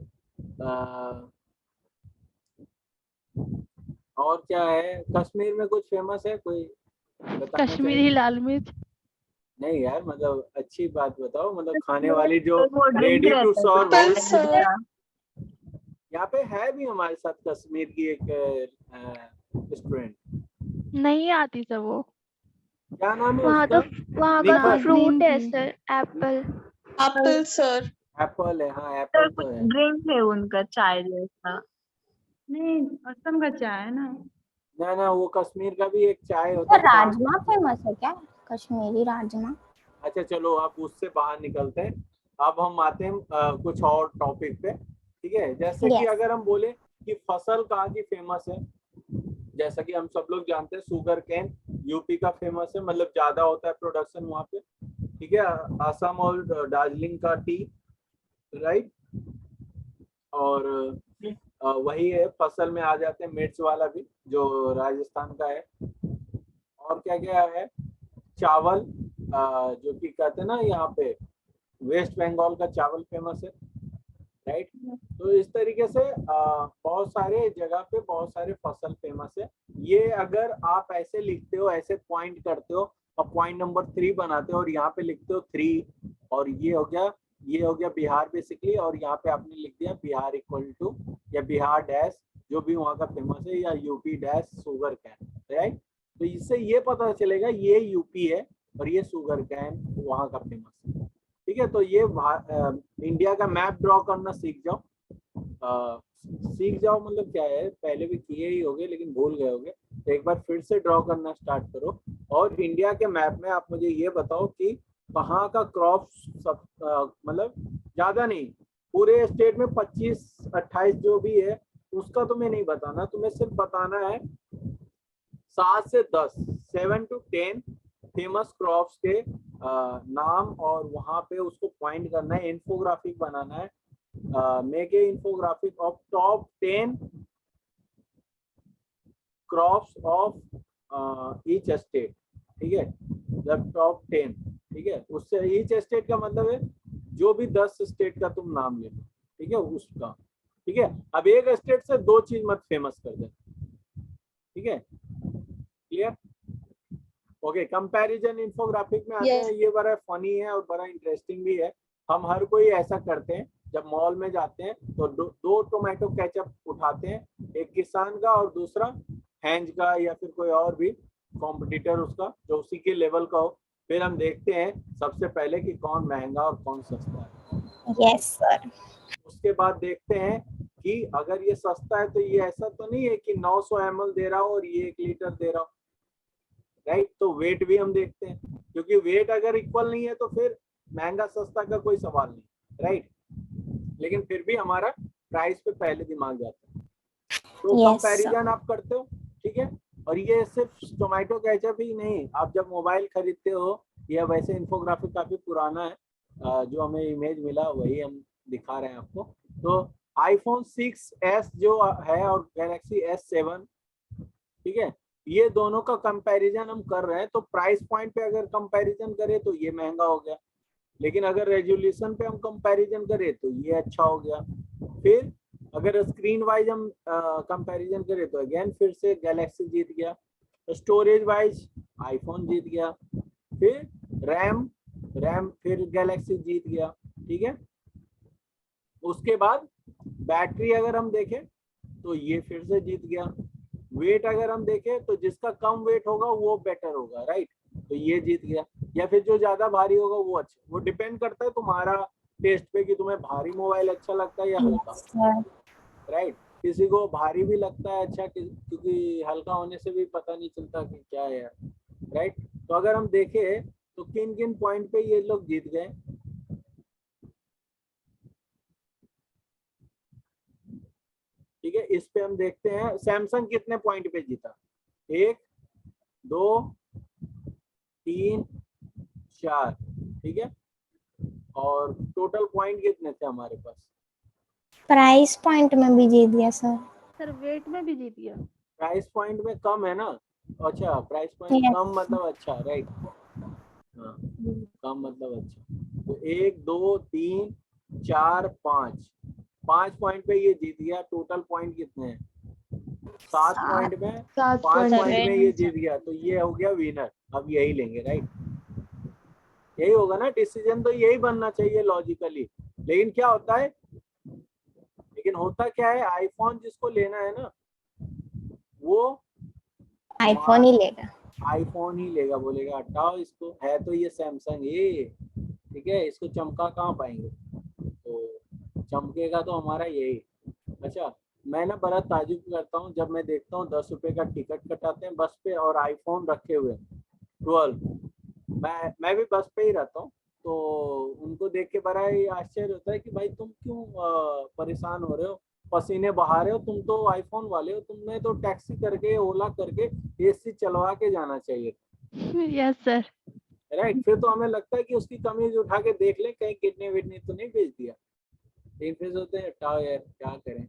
और क्या है? कश्मीर में कुछ फेमस है कोई बताना कश्मीरी चाहिए? लाल मिर्च। नहीं यार, मतलब अच्छी बात बताओ, मतलब खाने वाली जो वो ड्रिंक रेडी टू रहता सर्व है है। Apples, sir. यहाँ पे है भी हमारे साथ कश्मीर की एक रेस्टोरेंट, नहीं आती सर वो। क्या नाम है वहाँ उसका? वहाँ का निखर। फ्रूट है sir, Apple. Apple, sir. Apple है, हाँ सर एप्पल कुछ तो है। ड्रिंक है उनका चाय जैसा। नहीं, असम का चाय है ना। ना वो कश्मीर का भी एक चाय होता सर है। राजमा फेमस है क्या? कश्मीरी राजमा। अच्छा चलो, आप उससे बाहर निकलते हैं। अब हम आते हैं कुछ और टॉपिक पे, ठीक है? जैसे कि Yes. अगर हम बोले कि फसल कहाँ की फेमस है, जैसा कि हम सब लोग जानते हैं शुगर केन यूपी का फेमस है, मतलब ज्यादा होता है प्रोडक्शन वहाँ पे, ठीक है? असम और दार्जिलिंग का टी, राइट? और वही है, फसल में आ जाते हैं मिर्च वाला भी जो राजस्थान का है। और क्या क्या है? चावल, जो कि कहते हैं ना यहाँ पे वेस्ट बंगाल का चावल फेमस है, राइट? तो इस तरीके से बहुत सारे जगह पे बहुत सारे फसल फेमस है। ये अगर आप ऐसे लिखते हो, ऐसे पॉइंट करते हो और पॉइंट नंबर 3 बनाते हो और यहाँ पे लिखते हो 3, और ये हो गया बिहार बेसिकली, और यहाँ पे आपने लिख दिया बिहार इक्वल टू या बिहार डैश जो भी वहाँ का फेमस है, या UP dash sugar cane, right? तो इससे ये पता चलेगा ये यूपी है और ये शुगर कैन वहाँ का फेमस है, ठीक है? तो ये इंडिया का मैप ड्रॉ करना सीख जाओ। सीख जाओ मतलब क्या है, पहले भी किए ही होगे लेकिन भूल गए होगे, तो एक बार फिर से ड्रॉ करना स्टार्ट करो। और इंडिया के मैप में आप मुझे ये बताओ कि कहाँ का क्रॉप सब मतलब ज्यादा नहीं, पूरे स्टेट में 25-28 जो भी है उसका तुम्हें नहीं बताना, तुम्हें सिर्फ बताना है 7 से 10, 7 to 10 फेमस क्रॉप्स के नाम, और वहां पे उसको पॉइंट करना है, इन्फोग्राफिक बनाना है। Make a infographic of top 10 crops of each state, ठीक है? मतलब टॉप 10, ठीक है? उससे ईच स्टेट का मतलब है जो भी 10 स्टेट का तुम नाम ले लो, ठीक है? उसका, ठीक है? अब एक स्टेट से 2 चीज मत फेमस कर दे, ठीक है? क्लियर? ओके, कंपैरिजन इन्फोग्राफिक में आते Yes. हैं। ये बड़ा फनी है और बड़ा इंटरेस्टिंग भी है। हम हर कोई ऐसा करते हैं, जब मॉल में जाते हैं तो दो टोमेटो केचप उठाते हैं, एक किसान का और दूसरा हैंज का या फिर कोई और भी कॉम्पिटिटर उसका जो उसी के लेवल का हो। फिर हम देखते हैं सबसे पहले कि कौन महंगा और कौन सस्ता है। Yes sir. उसके बाद देखते हैं कि अगर ये सस्ता है तो ये ऐसा तो नहीं है कि 900 ml दे रहा हो और ये 1 लीटर दे रहा हो, राइट। तो वेट भी हम देखते हैं, क्योंकि वेट अगर इक्वल नहीं है तो फिर महंगा सस्ता का कोई सवाल नहीं, राइट। लेकिन फिर भी हमारा प्राइस पे पहले दिमाग जाता है। तो Yes, कंपैरिजन आप करते हो, ठीक है। और ये सिर्फ टोमेटो केचप ही नहीं, आप जब मोबाइल खरीदते हो, या वैसे इन्फोग्राफिक काफी पुराना है, जो हमें इमेज मिला वही हम दिखा रहे हैं आपको। तो आईफोन 6s जो है और गैलेक्सी S7, ठीक है, ये दोनों का कंपैरिजन हम कर रहे हैं। तो प्राइस पॉइंट पे अगर कंपैरिजन करें तो ये महंगा हो गया, लेकिन अगर रेजोल्यूशन पे हम कंपैरिजन करें तो ये अच्छा हो गया। फिर अगर स्क्रीन वाइज हम कंपैरिजन करें तो अगेन फिर से गैलेक्सी जीत गया। स्टोरेज वाइज आईफोन जीत गया। फिर रैम फिर गैलेक्सी जीत गया, ठीक है। उसके बाद बैटरी अगर हम देखें तो ये फिर से जीत गया। वेट अगर हम देखें तो जिसका कम वेट होगा वो बेटर होगा, राइट। तो ये जीत गया, या फिर जो ज्यादा भारी होगा वो अच्छा। वो डिपेंड करता है तुम्हारा टेस्ट पे कि तुम्हें भारी मोबाइल अच्छा लगता है या हल्का, सर। राइट। किसी को भारी भी लगता है अच्छा, क्योंकि हल्का होने से भी पता नहीं चलता कि क्या है, राइट। तो अगर हम देखें तो किन किन पॉइंट पे ये लोग जीत गए, ठीक है। इस पे हम देखते हैं सैमसंग कितने पॉइंट पे जीता। 1 2 3 4, ठीक है। और टोटल पॉइंट कितने थे हमारे पास। प्राइस पॉइंट में भी जीत गया सर। सर वेट में भी जीत गया। प्राइस पॉइंट में कम है ना। अच्छा, प्राइस पॉइंट Yes. कम मतलब अच्छा, राइट। हाँ, कम मतलब अच्छा। तो 1 2 3 4 5 पॉइंट पे ये जीत गया। टोटल पॉइंट कितने हैं, 7 पॉइंट में 7 5 point पॉइंट में ये जीत गया। तो ये हो गया विनर। अब यही लेंगे, राइट। यही होगा ना, डिसीजन तो यही बनना चाहिए लॉजिकली। लेकिन क्या होता है, होता क्या है, आईफोन जिसको लेना है ना वो आईफोन ही लेगा। आईफोन ही लेगा। बोलेगा हटाओ इसको, है तो ये सैमसंग ये, ठीक है, इसको चमका कहाँ पाएंगे। तो चमकेगा तो हमारा यही। अच्छा, मैं ना बड़ा ताजुब करता हूँ जब मैं देखता हूँ 10 रुपए का टिकट कटाते हैं बस पे और आईफोन रखे हुए 12। मैं भी बस पे ही रहता हूँ, तो उनको देख के बड़ा ही आश्चर्य होता है कि भाई तुम क्यों परेशान हो रहे हो, पसीने बहा रहे हो, तुम तो आईफोन वाले हो, तुमने तो टैक्सी करके ओला करके एसी चलवा के जाना चाहिए, यस सर। राइट। फिर तो हमें लगता है कि उसकी कमीज उठा के देख ले कहीं किडनी विडनी तो नहीं भेज दिया। लेकिन फिर सोचते हैं हटाओ यार क्या करें,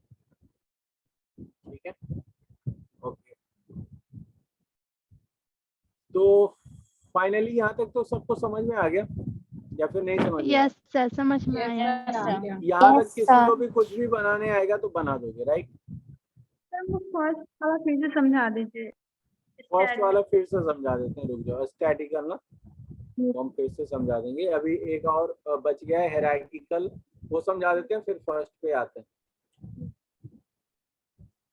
ठीक है, ओके। तो फाइनली यहाँ तक तो सबको समझ में आ गया या फिर नहीं समझ में? यस सर, समझ में आया। यहाँ तक Yes, किसी sir. को भी कुछ भी बनाने आएगा तो बना दोगे, राइट। सर वो फर्स्ट वाला फिर से समझा दीजिए। फर्स्ट वाला फिर से समझा देते हैं, रुक जाओ, स्टैटिकल ना, तो हम फिर से समझा देंगे। अभी एक और बच गया है हायरार्किकल, वो समझा देते हैं, फिर फर्स्ट पे आते हैं,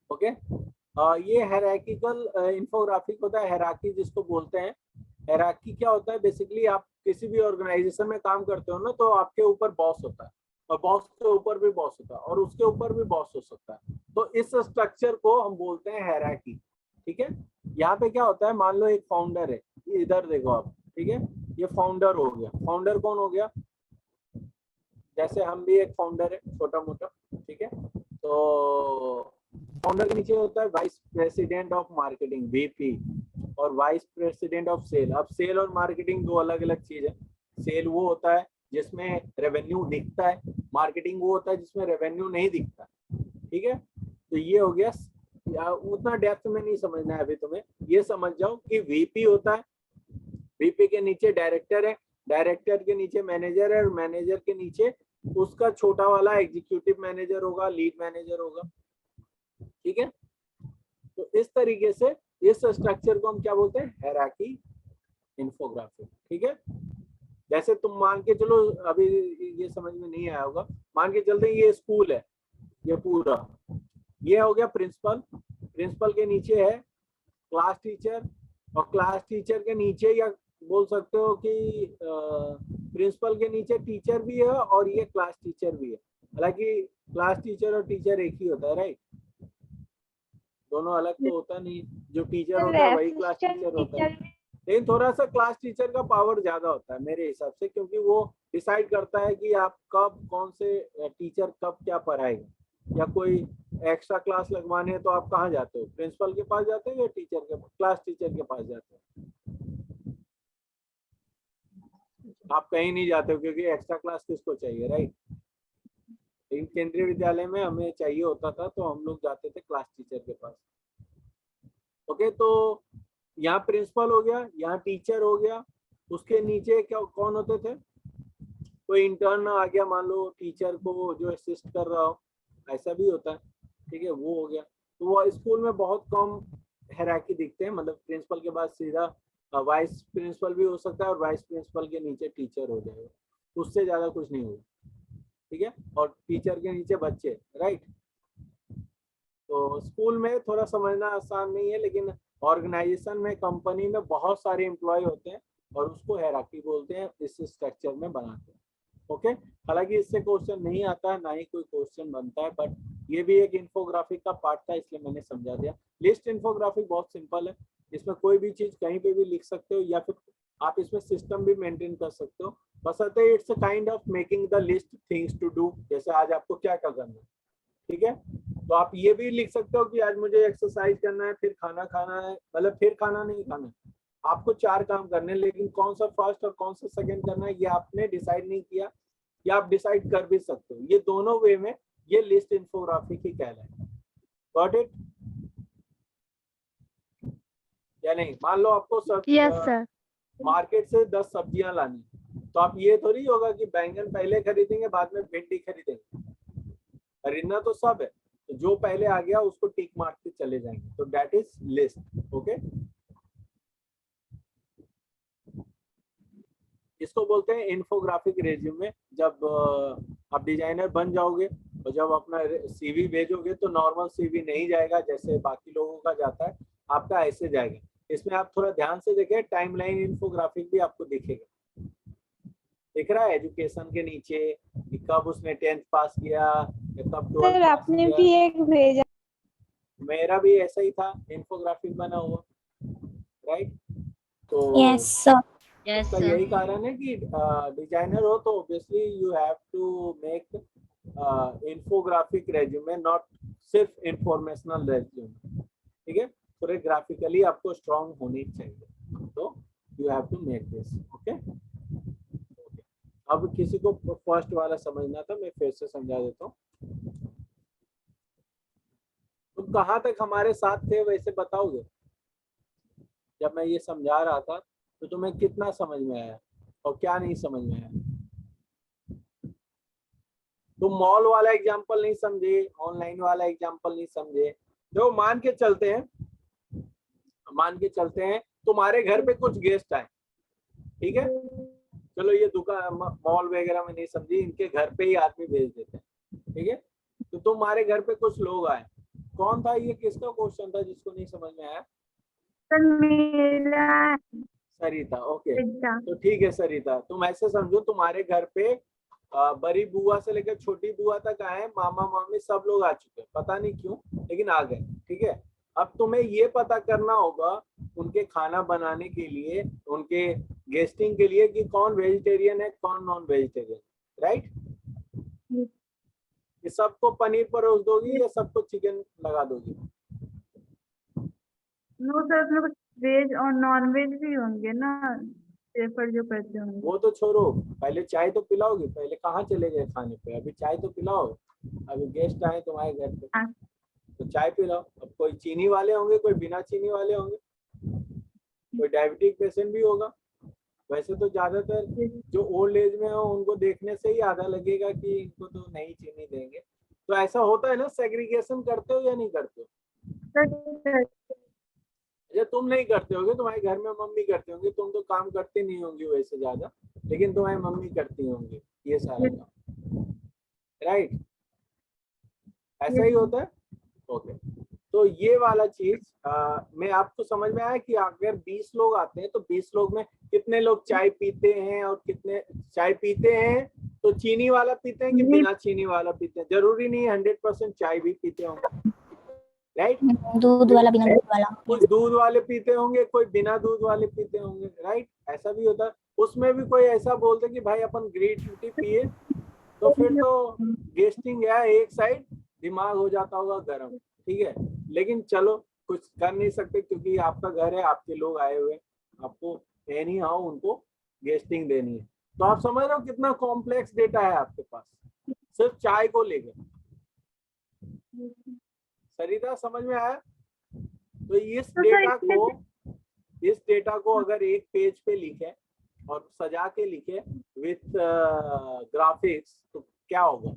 ओके। ये हायरार्किकल इन्फोग्राफिक होता है, हायरार्की जिसको बोलते हैं। हायरार्की क्या होता है, बेसिकली आप किसी भी ऑर्गेनाइजेशन में काम करते हो ना, तो आपके ऊपर बॉस होता है और बॉस के ऊपर भी बॉस होता है और उसके ऊपर भी बॉस हो सकता है। तो इस स्ट्रक्चर को हम बोलते हैं हायरार्की, ठीक है। यहाँ पे क्या होता है, मान लो एक फाउंडर है, इधर देखो आप, ठीक है, ये फाउंडर हो गया। फाउंडर कौन हो गया, जैसे हम भी एक फाउंडर है छोटा मोटा, ठीक है। तो फाउंडर के नीचे होता है vice president of marketing, VP, और वाइस प्रेसिडेंट ऑफ सेल। अब सेल और मार्केटिंग दो अलग अलग चीज है। सेल वो होता है जिसमें रेवेन्यू दिखता है, मार्केटिंग वो होता है जिसमें रेवेन्यू नहीं दिखता, ठीक है। तो ये हो गया, उतना डेप्थ में नहीं समझना है अभी तुम्हें, ये समझ जाओ कि वीपी होता है, वीपी के नीचे डायरेक्टर है, डायरेक्टर के नीचे मैनेजर है, और मैनेजर के नीचे उसका छोटा वाला एग्जीक्यूटिव मैनेजर होगा, लीड मैनेजर होगा, ठीक है। तो इस तरीके से इस स्ट्रक्चर को हम क्या बोलते हैं, हायरार्की इन्फोग्राफिक, ठीक है। जैसे तुम मान के चलो, अभी ये समझ में नहीं आया होगा, मान के चलते ये स्कूल है, ये पूरा, ये हो गया प्रिंसिपल, प्रिंसिपल के नीचे है क्लास टीचर, और क्लास टीचर के नीचे, या बोल सकते हो कि प्रिंसिपल के नीचे टीचर भी है और ये क्लास टीचर भी है। हालांकि क्लास टीचर और टीचर एक ही होता है, राइट, दोनों अलग तो होता नहीं, जो टीचर होता है वही क्लास टीचर होता है, लेकिन थोड़ा सा क्लास टीचर का पावर ज्यादा होता है मेरे हिसाब से, क्योंकि वो डिसाइड करता है कि आप कब कौन से टीचर कब क्या पढ़ाएगा, या कोई एक्स्ट्रा क्लास लगवाने है तो आप कहाँ जाते हो, प्रिंसिपल के पास जाते हो या टीचर के, क्लास टीचर के पास जाते हो? आप कहीं नहीं जाते हो, क्योंकि एक्स्ट्रा क्लास किसको चाहिए, राइट। लेकिन केंद्रीय विद्यालय में हमें चाहिए होता था तो हम लोग जाते थे क्लास टीचर के पास। ओके, तो यहाँ प्रिंसिपल हो गया, यहाँ टीचर हो गया, उसके नीचे क्या कौन होते थे, कोई इंटर्न आ गया, मान लो टीचर को जो असिस्ट कर रहा हो, ऐसा भी होता है, ठीक है, वो हो गया। तो वो स्कूल में बहुत कम हायरार्की दिखते हैं, मतलब प्रिंसिपल के बाद सीधा वाइस प्रिंसिपल भी हो सकता है, और वाइस प्रिंसिपल के नीचे टीचर हो जाएगा, उससे ज्यादा कुछ नहीं होगा, ठीक है, और टीचर के नीचे बच्चे, राइट। तो स्कूल में थोड़ा समझना आसान नहीं है, लेकिन ऑर्गेनाइजेशन में, कंपनी में बहुत सारे एम्प्लॉय होते हैं और उसको हायरार्की बोलते हैं, इस स्ट्रक्चर में बनाते हैं। ओके, हालांकि इससे क्वेश्चन नहीं आता है, ना ही कोई क्वेश्चन बनता है, बट ये भी एक इन्फोग्राफिक का पार्ट था, इसलिए मैंने समझा दिया। लिस्ट इन्फोग्राफिक बहुत सिंपल है, इसमें कोई भी चीज कहीं पे भी लिख सकते हो, या फिर आप इसमें सिस्टम भी मेंटेन कर सकते हो, बशर्ते it's a kind of making the list things to do, जैसे आज आपको क्या क्या करना है, ठीक है। तो आप ये भी लिख सकते हो कि आज मुझे एक्सरसाइज करना है, फिर खाना खाना है, मतलब फिर खाना नहीं खाना है, आपको 4 काम करने हैं, लेकिन कौन सा फर्स्ट और कौन सा सेकंड करना है ये आपने डिसाइड नहीं किया, या आप डिसाइड कर भी सकते हो। ये दोनों वे में ये लिस्ट इन्फोग्राफिक ही कहलाएगा। गॉट इट या नहीं? मान लो आपको सब यस सर। मार्केट से 10 सब्जियां लानी, तो आप ये थोड़ी होगा कि बैंगन पहले खरीदेंगे बाद में भिंडी खरीदेंगे, खरीदना तो सब है, तो जो पहले आ गया उसको टिक मारते चले जाएंगे, तो दैट इज लिस्ट। ओके, इसको बोलते हैं इन्फोग्राफिक रेज्यूमे। जब आप डिजाइनर बन जाओगे और जब अपना सीवी भेजोगे तो नॉर्मल सीवी नहीं जाएगा जैसे बाकी लोगों का जाता है, आपका ऐसे जाएगा। इसमें आप थोड़ा ध्यान से देखें, टाइमलाइन इन्फोग्राफिक भी आपको दिखेगा, दिख रहा है एजुकेशन के नीचे कि कब उसने 10th पास किया या कब 12th सर पास आपने किया। भी एक भेजा। मेरा भी ऐसा ही था, इन्फोग्राफिक बना हुआ, राइट। तो यस सर। यस उसका यही कारण है कि डिजाइनर हो तो obviously you have to make infographic resume, not सिर्फ इंफॉर्मेशनल रेज्यूमे, ठीक है। थोड़े ग्राफिकली आपको स्ट्रांग होनी चाहिए, तो you have to make this. Okay, अब किसी को फर्स्ट वाला समझना था, मैं फिर से समझा देता हूँ। तुम कहाँ तक हमारे साथ थे वैसे बताओगे? जब मैं ये समझा रहा था तो तुम्हें कितना समझ में आया और क्या नहीं समझ में आया? तुम मॉल वाला एग्जांपल नहीं समझे, ऑनलाइन वाला एग्जांपल नहीं समझे। जो मान के चलते हैं तुम्हारे घर पे कुछ गेस्ट आए, ठीक है, चलो ये दुकान मॉल वगैरह में नहीं समझी, इनके घर पे ही आदमी भेज देते हैं, ठीक है। तो तुम्हारे घर पे कुछ लोग आए, कौन था ये, किसका क्वेश्चन था जिसको नहीं समझ में आया? सर मेरा सरिता, ओके। एग्जाम। तो ठीक है सरिता, तुम ऐसे समझो तुम्हारे घर पे बड़ी बुआ से लेकर छोटी बुआ तक आए, मामा मामी सब लोग आ चुके हैं, पता नहीं क्यों लेकिन आ गए, ठीक है। अब तुम्हें ये पता करना होगा उनके खाना बनाने के लिए, उनके गेस्टिंग के लिए कि कौन वेजिटेरियन है कौन नॉन वेजिटेरियन, राइट। ये सबको पनीर परोस दोगी या सबको चिकन लगा दोगी? नो सर, उसमें कुछ वेज और नॉन वेज भी होंगे ना, प्रेफर जो करते होंगे। वो तो छोड़ो, पहले चाय तो पिलाओगी, पहले कहाँ चले गए खाने पे, अभी चाय तो पिलाओ, अभी गेस्ट आए तुम्हारे घर पे हाँ। तो चाय पिलाओ। अब कोई चीनी वाले होंगे, कोई बिना चीनी वाले होंगे, कोई डायबिटिक पेशेंट भी होगा। वैसे तो ज्यादातर जो ओल्ड एज में हो उनको देखने से ही आधा लगेगा कि इनको तो नहीं चीनी देंगे। तो ऐसा होता है ना, सेग्रीगेशन करते हो या नहीं करते हो? अच्छा तुम नहीं करते होगे, तुम्हारे घर में मम्मी करते होंगे, तुम तो काम करते नहीं होंगे वैसे ज्यादा, लेकिन तुम्हारी मम्मी करती होंगी ये सारा काम, राइट? ऐसा ही होता है। ओके, तो ये वाला चीज मैं आपको समझ में आया कि अगर 20 लोग आते हैं तो 20 लोग में कितने लोग चाय पीते हैं और कितने चाय पीते हैं तो चीनी वाला पीते हैं कि बिना चीनी वाला पीते हैं? जरूरी नहीं 100% चाय भी पीते होंगे, राइट? दूध वाला बिना दूध वाला। कुछ दूध वाले पीते होंगे, कोई बिना दूध वाले पीते होंगे, राइट? ऐसा भी होता है। उसमें भी कोई ऐसा बोलते कि भाई अपन ग्रीन टी पिए, तो फिर तो गेस्टिंग है एक साइड, दिमाग हो जाता होगा गर्म, ठीक है? लेकिन चलो कुछ कर नहीं सकते क्योंकि आपका घर है, आपके लोग आए हुए हैं, आपको एनी हाउ उनको गेस्टिंग देनी है। तो आप समझ रहे हो कितना कॉम्प्लेक्स डेटा है आपके पास सिर्फ चाय को लेकर। सरिता समझ में आया? तो इस डेटा को अगर एक पेज पे लिखे और सजा के लिखे विथ ग्राफिक्स तो क्या होगा?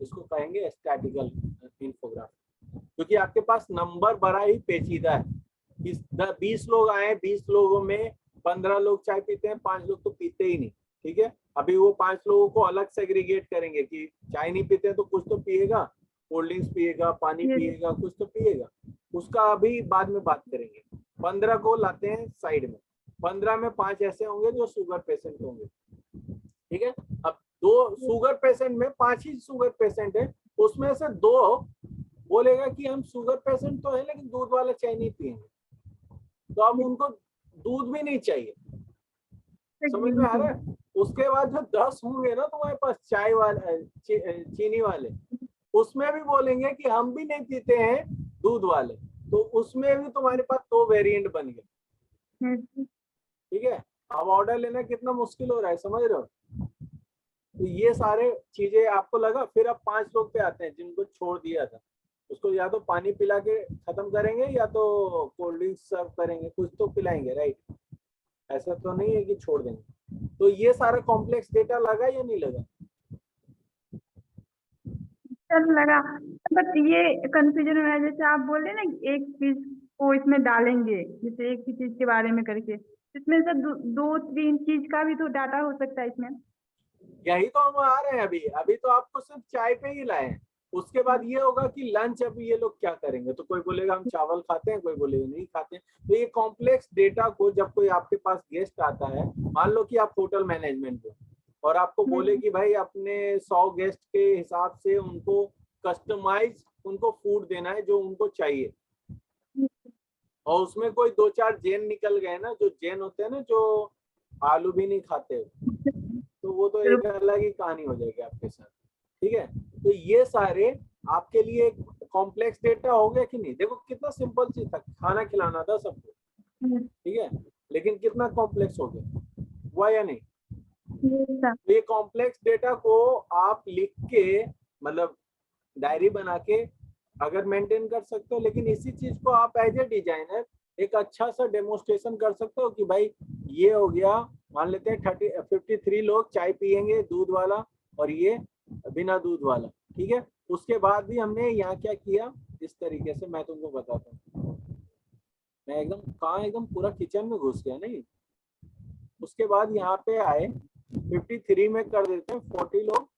इसको कहेंगे स्टैटिकल इन्फोग्राफिक, क्योंकि आपके पास नंबर बड़ा ही पेचीदा है। 20 लोग आए, 20 लोगों में 15 लोग चाय पीते हैं, 5 लोग तो पीते ही नहीं, ठीक है? अभी वो 5 लोगों को अलग सेग्रीगेट करेंगे कि चाय नहीं पीते हैं तो कुछ तो पिएगा, कोल्ड ड्रिंक्स पिएगा, पानी पिएगा, कुछ तो पिएगा, उसका अभी बाद में बात करेंगे। 15 को लाते हैं साइड में, 15 में 5 ऐसे होंगे जो शुगर पेशेंट होंगे, ठीक है? अब 2 शुगर पेशेंट में 5 ही शुगर पेशेंट है, उसमें से 2 बोलेगा कि हम शुगर पेशेंट तो है लेकिन दूध वाला चाय नहीं पिएंगे, तो अब उनको दूध भी नहीं चाहिए। समझ में आ रहा है? उसके बाद जो 10 होंगे ना तुम्हारे पास चाय वाले चीनी वाले, उसमें भी बोलेंगे कि हम भी नहीं पीते हैं दूध वाले, तो उसमें भी तुम्हारे पास 2 वेरिएंट बन गए, ठीक है? अब ऑर्डर लेना कितना मुश्किल हो रहा है, समझ रहे हो? तो ये सारे चीजें आपको लगा। फिर अब 5 लोग पे आते हैं जिनको छोड़ दिया था, उसको या तो पानी पिला के खत्म करेंगे या तो कोल्ड ड्रिंक्स सर्व करेंगे, कुछ तो पिलाएंगे, राइट? ऐसा तो नहीं है कि छोड़ देंगे। तो ये सारा कॉम्प्लेक्स डेटा लगा या नहीं लगा? चल लगा, बट ये कंफ्यूजन हो रहा है, जैसे आप बोले ना कि एक चीज को इसमें डालेंगे, जैसे एक ही चीज के बारे में करके, इसमें से 2-3 चीज का भी तो डाटा हो सकता है इसमें। यही तो हम आ रहे हैं अभी तो आपको सिर्फ चाय पे ही लाए हैं। उसके बाद ये होगा कि लंच अभी ये लोग क्या करेंगे, तो कोई बोलेगा हम चावल खाते हैं, कोई बोलेगा नहीं खाते हैं। तो ये कॉम्प्लेक्स डेटा को जब कोई आपके पास गेस्ट आता है, मान लो कि आप होटल मैनेजमेंट हो और आपको बोले कि भाई अपने 100 गेस्ट के हिसाब से उनको कस्टमाइज उनको फूड देना है जो उनको चाहिए, और उसमें कोई 2-4 जैन निकल गए ना, जो जैन होते हैं ना जो आलू भी नहीं खाते, तो वो तो एक अलग ही कहानी हो जाएगी आपके साथ, ठीक है? तो ये सारे आपके लिए कॉम्प्लेक्स डेटा हो गया कि नहीं? देखो कितना सिंपल चीज था, खाना खिलाना था सबको, ठीक है? लेकिन कितना कॉम्प्लेक्स हो गया, हुआ या नहीं? तो ये कॉम्प्लेक्स डेटा को आप लिख के मतलब डायरी बना के अगर मेंटेन कर सकते हो, लेकिन इसी चीज को आप एज ए डिजाइनर एक अच्छा सा डेमोन्स्ट्रेशन कर सकते हो कि भाई ये हो गया, मान लेते हैं 53 लोग चाय पियेंगे दूध वाला और ये बिना दूध वाला, ठीक है? उसके बाद भी हमने यहाँ क्या किया, इस तरीके से मैं तुमको बताता हूँ। मैं एकदम पूरा किचन में घुस गया नहीं। उसके बाद यहाँ पे आए 53 में कर देते हैं 40 लोग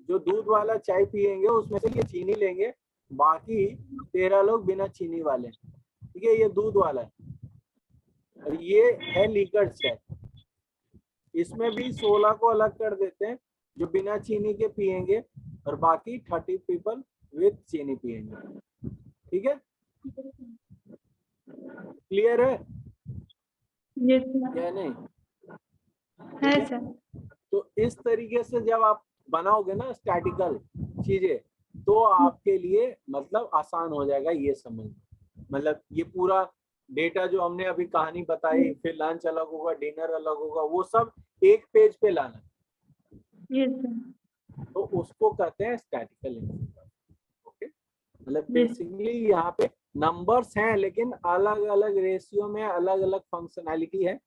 जो दूध वाला चाय पियेंगे, उसमें से ये चीनी लेंगे, बाकी 13 लोग बिना चीनी वाले, ठीक है? ये दूध वाला है और ये है लीकर चाय। इसमें भी 16 को अलग कर देते हैं जो बिना चीनी के पियेंगे और बाकी 30 पीपल विद चीनी पियेंगे, ठीक है? क्लियर है या नहीं? है सर। तो इस तरीके से जब आप बनाओगे ना स्टैटिकल चीजें, तो आपके लिए मतलब आसान हो जाएगा ये समझ। मतलब ये पूरा डेटा जो हमने अभी कहानी बताई, फिर लंच अलग होगा, डिनर अलग होगा, वो सब एक पेज पे लाना, तो उसको कहते हैं स्टैटिकल इन्फोग्राफिक। ओके, मतलब बेसिकली यहाँ पे नंबर्स हैं लेकिन अलग अलग रेशियो में अलग अलग फंक्शनैलिटी है।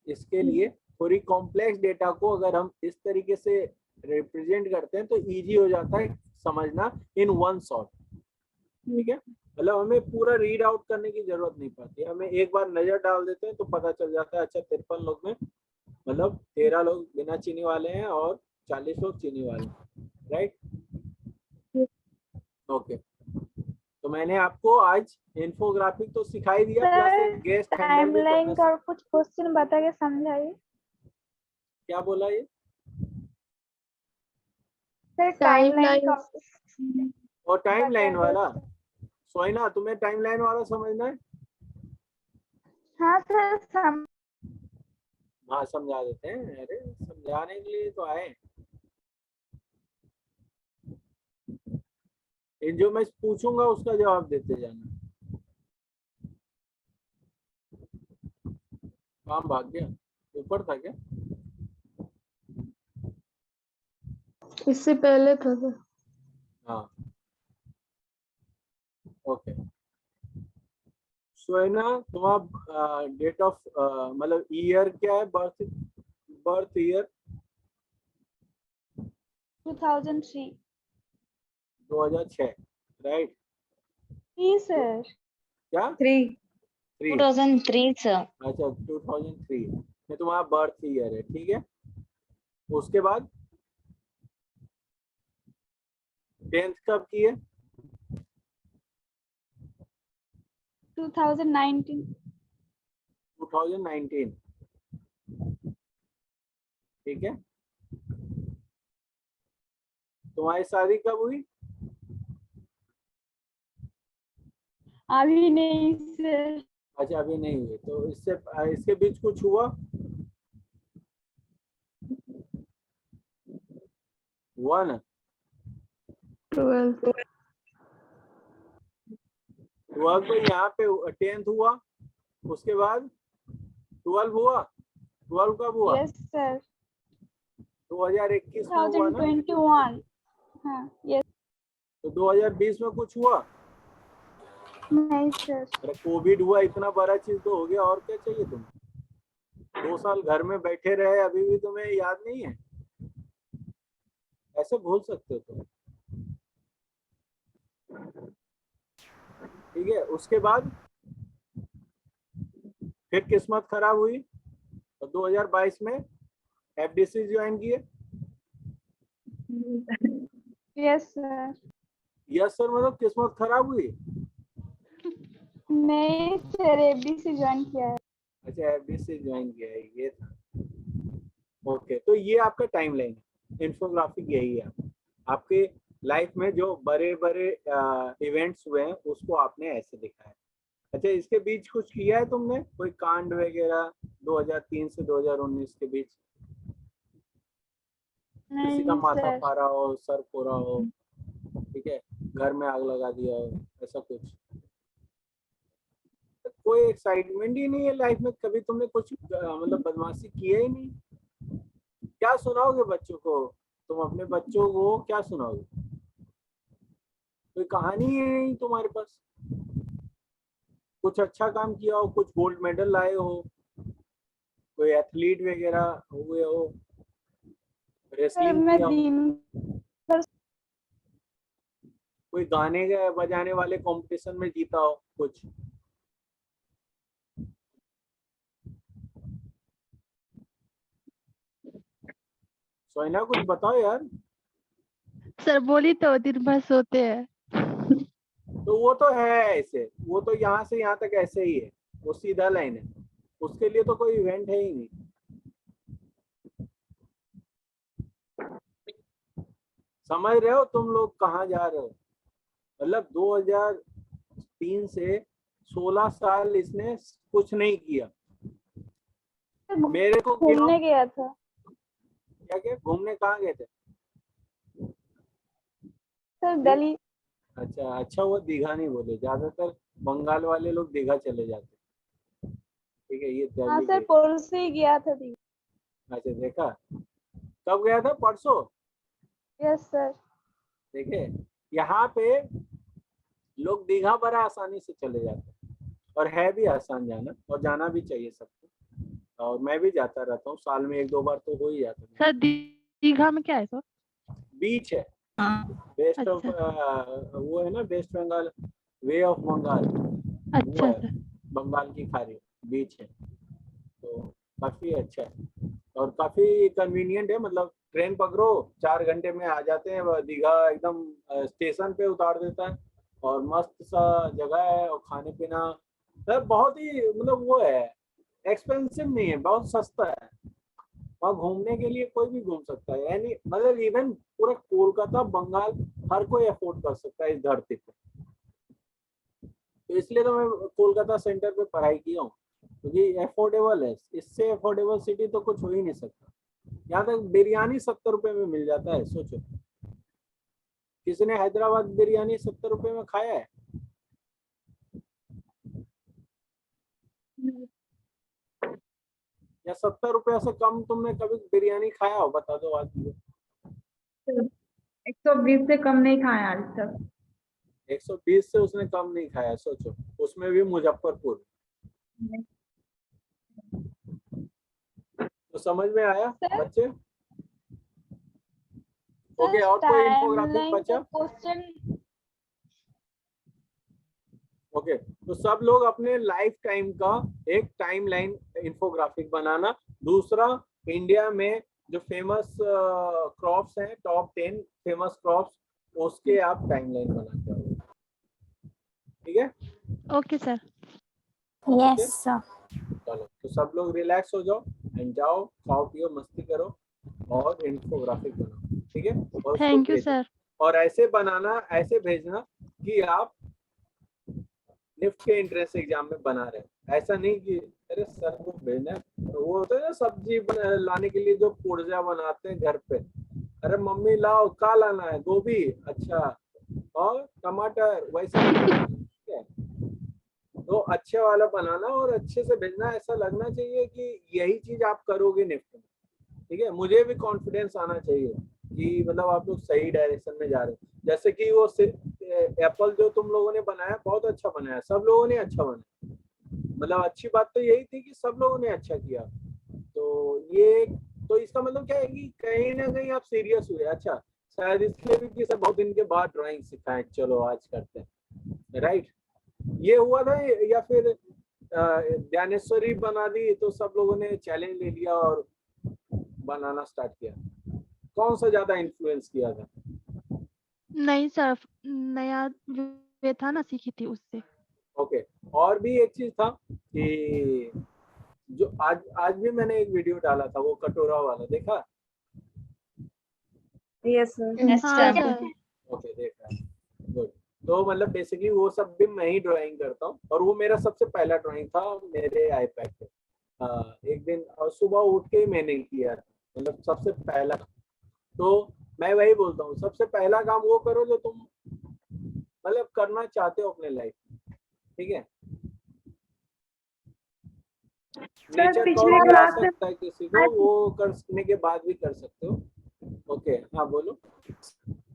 इसके लिए थोड़ी कॉम्प्लेक्स डेटा को अगर हम इस तरीके से रिप्रेजेंट करते हैं तो इजी हो जाता है समझना इन वन शॉट, ठीक है? मतलब हमें पूरा रीड आउट करने की जरूरत नहीं पड़ती, हमें एक बार नजर डाल देते हैं तो पता चल जाता है अच्छा 53 लोग में मतलब 13 लोग बिना चीनी वाले हैं और 40 लोग चीनी वाले हैं, राइट। ओके, तो मैंने आपको आज इन्फोग्राफिक तो सिखाई दिया, प्लस सर एक गेस्ट हैंडल भी टाइमलाइन करना का और कुछ क्वेश्चन बता के समझाइए। क्या बोला ये? सर टाइमलाइन का और टाइमलाइन बताइए। वाला, सोइना तुम्हें टाइमलाइन वाला समझना है? हाँ सर हाँ समझा देते हैं, अरे समझाने के लिए तो आए। ये जो मैं पूछूंगा उसका जवाब देते जाना। काम भाग गया, ऊपर था क्या? इससे पहले था सर। हाँ ओके। सोइना तुम्हारा डेट ऑफ मतलब ईयर क्या है, बर्थ बर्थ ईयर? 2003। 2006, राइट? जी सर। क्या 3 3? 2003 sir। अच्छा 2003 में तुम्हारा बर्थ ईयर है, ठीक है। उसके बाद 10th कब की है? 2019। 2019, ठीक है। तुम्हारी शादी कब हुई? अभी नहीं सर। अच्छा अभी नहीं हुई, तो इससे इसके बीच कुछ हुआ? हुआ ना? 12th। 12 तो यहाँ पे 10th हुआ, उसके बाद 12 हुआ। 12 कब हुआ? Yes sir. 2021 में हुआ ना? 2021। हाँ यस। तो 2020 में कुछ हुआ? नहीं सर। अरे कोविड हुआ, इतना बड़ा चीज तो हो गया, और क्या चाहिए तुम्हें? 2 साल घर में बैठे रहे, अभी भी तुम्हें याद नहीं है? ऐसे भूल सकते हो तुम, ठीक है। उसके बाद फिर किस्मत खराब हुई और 2022 में एफडीसी ज्वाइन किए। Yes sir. यस सर, मतलब किस्मत खराब हुई? नहीं सर एबीसी ज्वाइन किया है। अच्छा एफडीसी ज्वाइन किया है, ये था। ओके, तो ये आपका टाइमलाइन है, इन्फोग्राफिक यही है। आपके लाइफ में जो बड़े बड़े इवेंट्स हुए हैं उसको आपने ऐसे दिखा है। अच्छा इसके बीच कुछ किया है तुमने, कोई कांड वगैरह 2003 से 2019 के बीच? किसी का नहीं माथा सर। फाड़ा हो, सर फोड़ा हो, ठीक है, घर में आग लगा दिया हो, ऐसा कुछ? कोई एक्साइटमेंट ही नहीं है लाइफ में, कभी तुमने कुछ मतलब बदमाशी किया ही नहीं? क्या सुनाओगे बच्चों को? तुम अपने बच्चों को क्या सुनाओगे? कोई कहानी ही नहीं तुम्हारे पास। कुछ अच्छा काम किया हो, कुछ गोल्ड मेडल लाए हो, कोई एथलीट वगैरह हुए हो, सर रेसलिंग मैं किया हो, दिन कोई गाने बजाने वाले कंपटीशन में जीता हो कुछ? सोइना कुछ बताओ यार। सर बोली तो दिन भर सोते हैं। तो वो तो है ऐसे, वो तो यहाँ से यहाँ तक ऐसे ही है, वो सीधा लाइन है, उसके लिए तो कोई इवेंट है ही नहीं। समझ रहे हो तुम लोग कहाँ जा रहे हो? मतलब 2003 से 16 साल इसने कुछ नहीं किया। मेरे को घूमने गया था। क्या क्या घूमने कहाँ गए थे? सर दिल्ली। अच्छा अच्छा, वो दीघा नहीं बोले, ज्यादातर बंगाल वाले लोग दीघा चले जाते, ठीक है। ये हाँ दिल्ली सर गए। परसों ही गया था दिल्ली। अच्छा देखा, कब गया था? परसों? Yes sir. देखे, यहाँ पे लोग दीघा बड़ा आसानी से चले जाते हैं, और है भी आसान जाना, और जाना भी चाहिए सबको। और मैं भी जाता रहता हूँ, साल में 1-2 बार तो हो ही जाता है। सर दीघा में क्या है सर? बीच है, हाँ वेस्ट ऑफ अच्छा। वो है ना West Bengal, Bay of Bengal, वो अच्छा है, सर। बंगाल की खाड़ी बीच है, तो काफी अच्छा है और काफी कन्वीनियंट है। मतलब ट्रेन पकड़ो 4 घंटे में आ जाते हैं वो दीघा, एकदम स्टेशन पे उतार देता है और मस्त सा जगह है और खाने पीना मतलब बहुत ही मतलब वो है, एक्सपेंसिव नहीं है, बहुत सस्ता है। वहाँ घूमने के लिए कोई भी घूम सकता है, यानी मतलब इवन पूरा कोलकाता बंगाल हर कोई अफोर्ड कर सकता है इस धरती पे। तो इसलिए तो मैं कोलकाता सेंटर पे पढ़ाई किया हूँ, क्योंकि अफोर्डेबल है, इससे अफोर्डेबल सिटी तो कुछ हो ही नहीं सकता। यहाँ तक बिरयानी 70 रुपए में मिल जाता है, सोचो। किसी ने हैदराबाद बिरयानी 70 रुपए में खाया है? या 70 रुपए से कम तुमने कभी बिरयानी खाया हो? बता दो आज मुझे। 120 से कम नहीं खाया आज तक। 120 से उसने कम नहीं खाया, सोचो, उसमें भी मुजफ्फरपुर। तो समझ में आया सर बच्चे? सर ओके, और कोई इंफोग्राफिक टाइमलाइन का बचा? क्वेश्चन। ओके, तो सब लोग अपने लाइफ टाइम का एक टाइमलाइन इंफोग्राफिक बनाना। दूसरा, इंडिया में जो फेमस क्रॉप्स हैं, टॉप 10 फेमस क्रॉप्स, उसके आप टाइमलाइन बना के आओ, ठीक है? Okay sir. Yes sir. चलो, तो सब लोग रिलैक्स हो जाओ एंड जाओ, खाओ पियो, मस्ती करो और इंफोग्राफिक बनाओ, ठीक है? और उसको थैंक यू भेजो, सर। और और ऐसे बनाना, ऐसे भेजना कि आप निफ्ट के एंट्रेंस एग्जाम में बना रहे। ऐसा नहीं कि अरे सर को भेजना है, वो होता है ना सब्जी लाने के लिए जो पुर्जा बनाते हैं घर पे, अरे मम्मी लाओ, क्या लाना है? गोभी, अच्छा, और टमाटर, वैसा नहीं बनाना, ठीक है? तो अच्छे वाला बनाना और अच्छे से भेजना, ऐसा लगना चाहिए कि यही चीज आप करोगे निफ्ट में, ठीक है? मुझे भी कॉन्फिडेंस आना चाहिए कि मतलब आप लोग सही डायरेक्शन में जा रहे हो। जैसे कि वो एप्पल जो तुम लोगों ने बनाया, बहुत अच्छा बनाया, सब लोगों ने अच्छा बनाया। मतलब अच्छी बात तो यही थी कि सब लोगों ने अच्छा किया। तो ये, तो इसका मतलब क्या है कि कहीं ना कहीं आप सीरियस हुए। अच्छा, शायद इसलिए भी कि सब बहुत दिन के बाद ड्राइंग सिखाएं, चलो आज करते हैं, राइट? ये हुआ था, या फिर ज्ञानेश्वरी बना दी तो सब लोगों ने चैलेंज ले लिया और बनाना स्टार्ट किया? कौन सा ज्यादा इन्फ्लुएंस किया था? नहीं सर, नया वे था ना, सीखी थी उससे। ओके, और भी एक चीज था कि जो आज आज भी मैंने एक वीडियो डाला था, वो कटोरा वाला, देखा? Yes sir. हाँ सर। ओके, देखा, गुड। तो मतलब बेसिकली वो सब भी मैं ही ड्राइंग करता हूँ, और वो मेरा सबसे पहला ड्राइंग था मेरे आईपैड पे। एक दिन सुबह उठ के ही मैंने किया था, मतलब सबसे पहला। तो मैं वही बोलता हूँ, सबसे पहला काम वो करो जो तुम मतलब करना चाहते हो अपने लाइफ में, ठीक है? नेचर पिछले कॉल भी आ क्लास से सकता है किसी को, वो करने के बाद भी कर सकते हो। ओके, हाँ बोलो।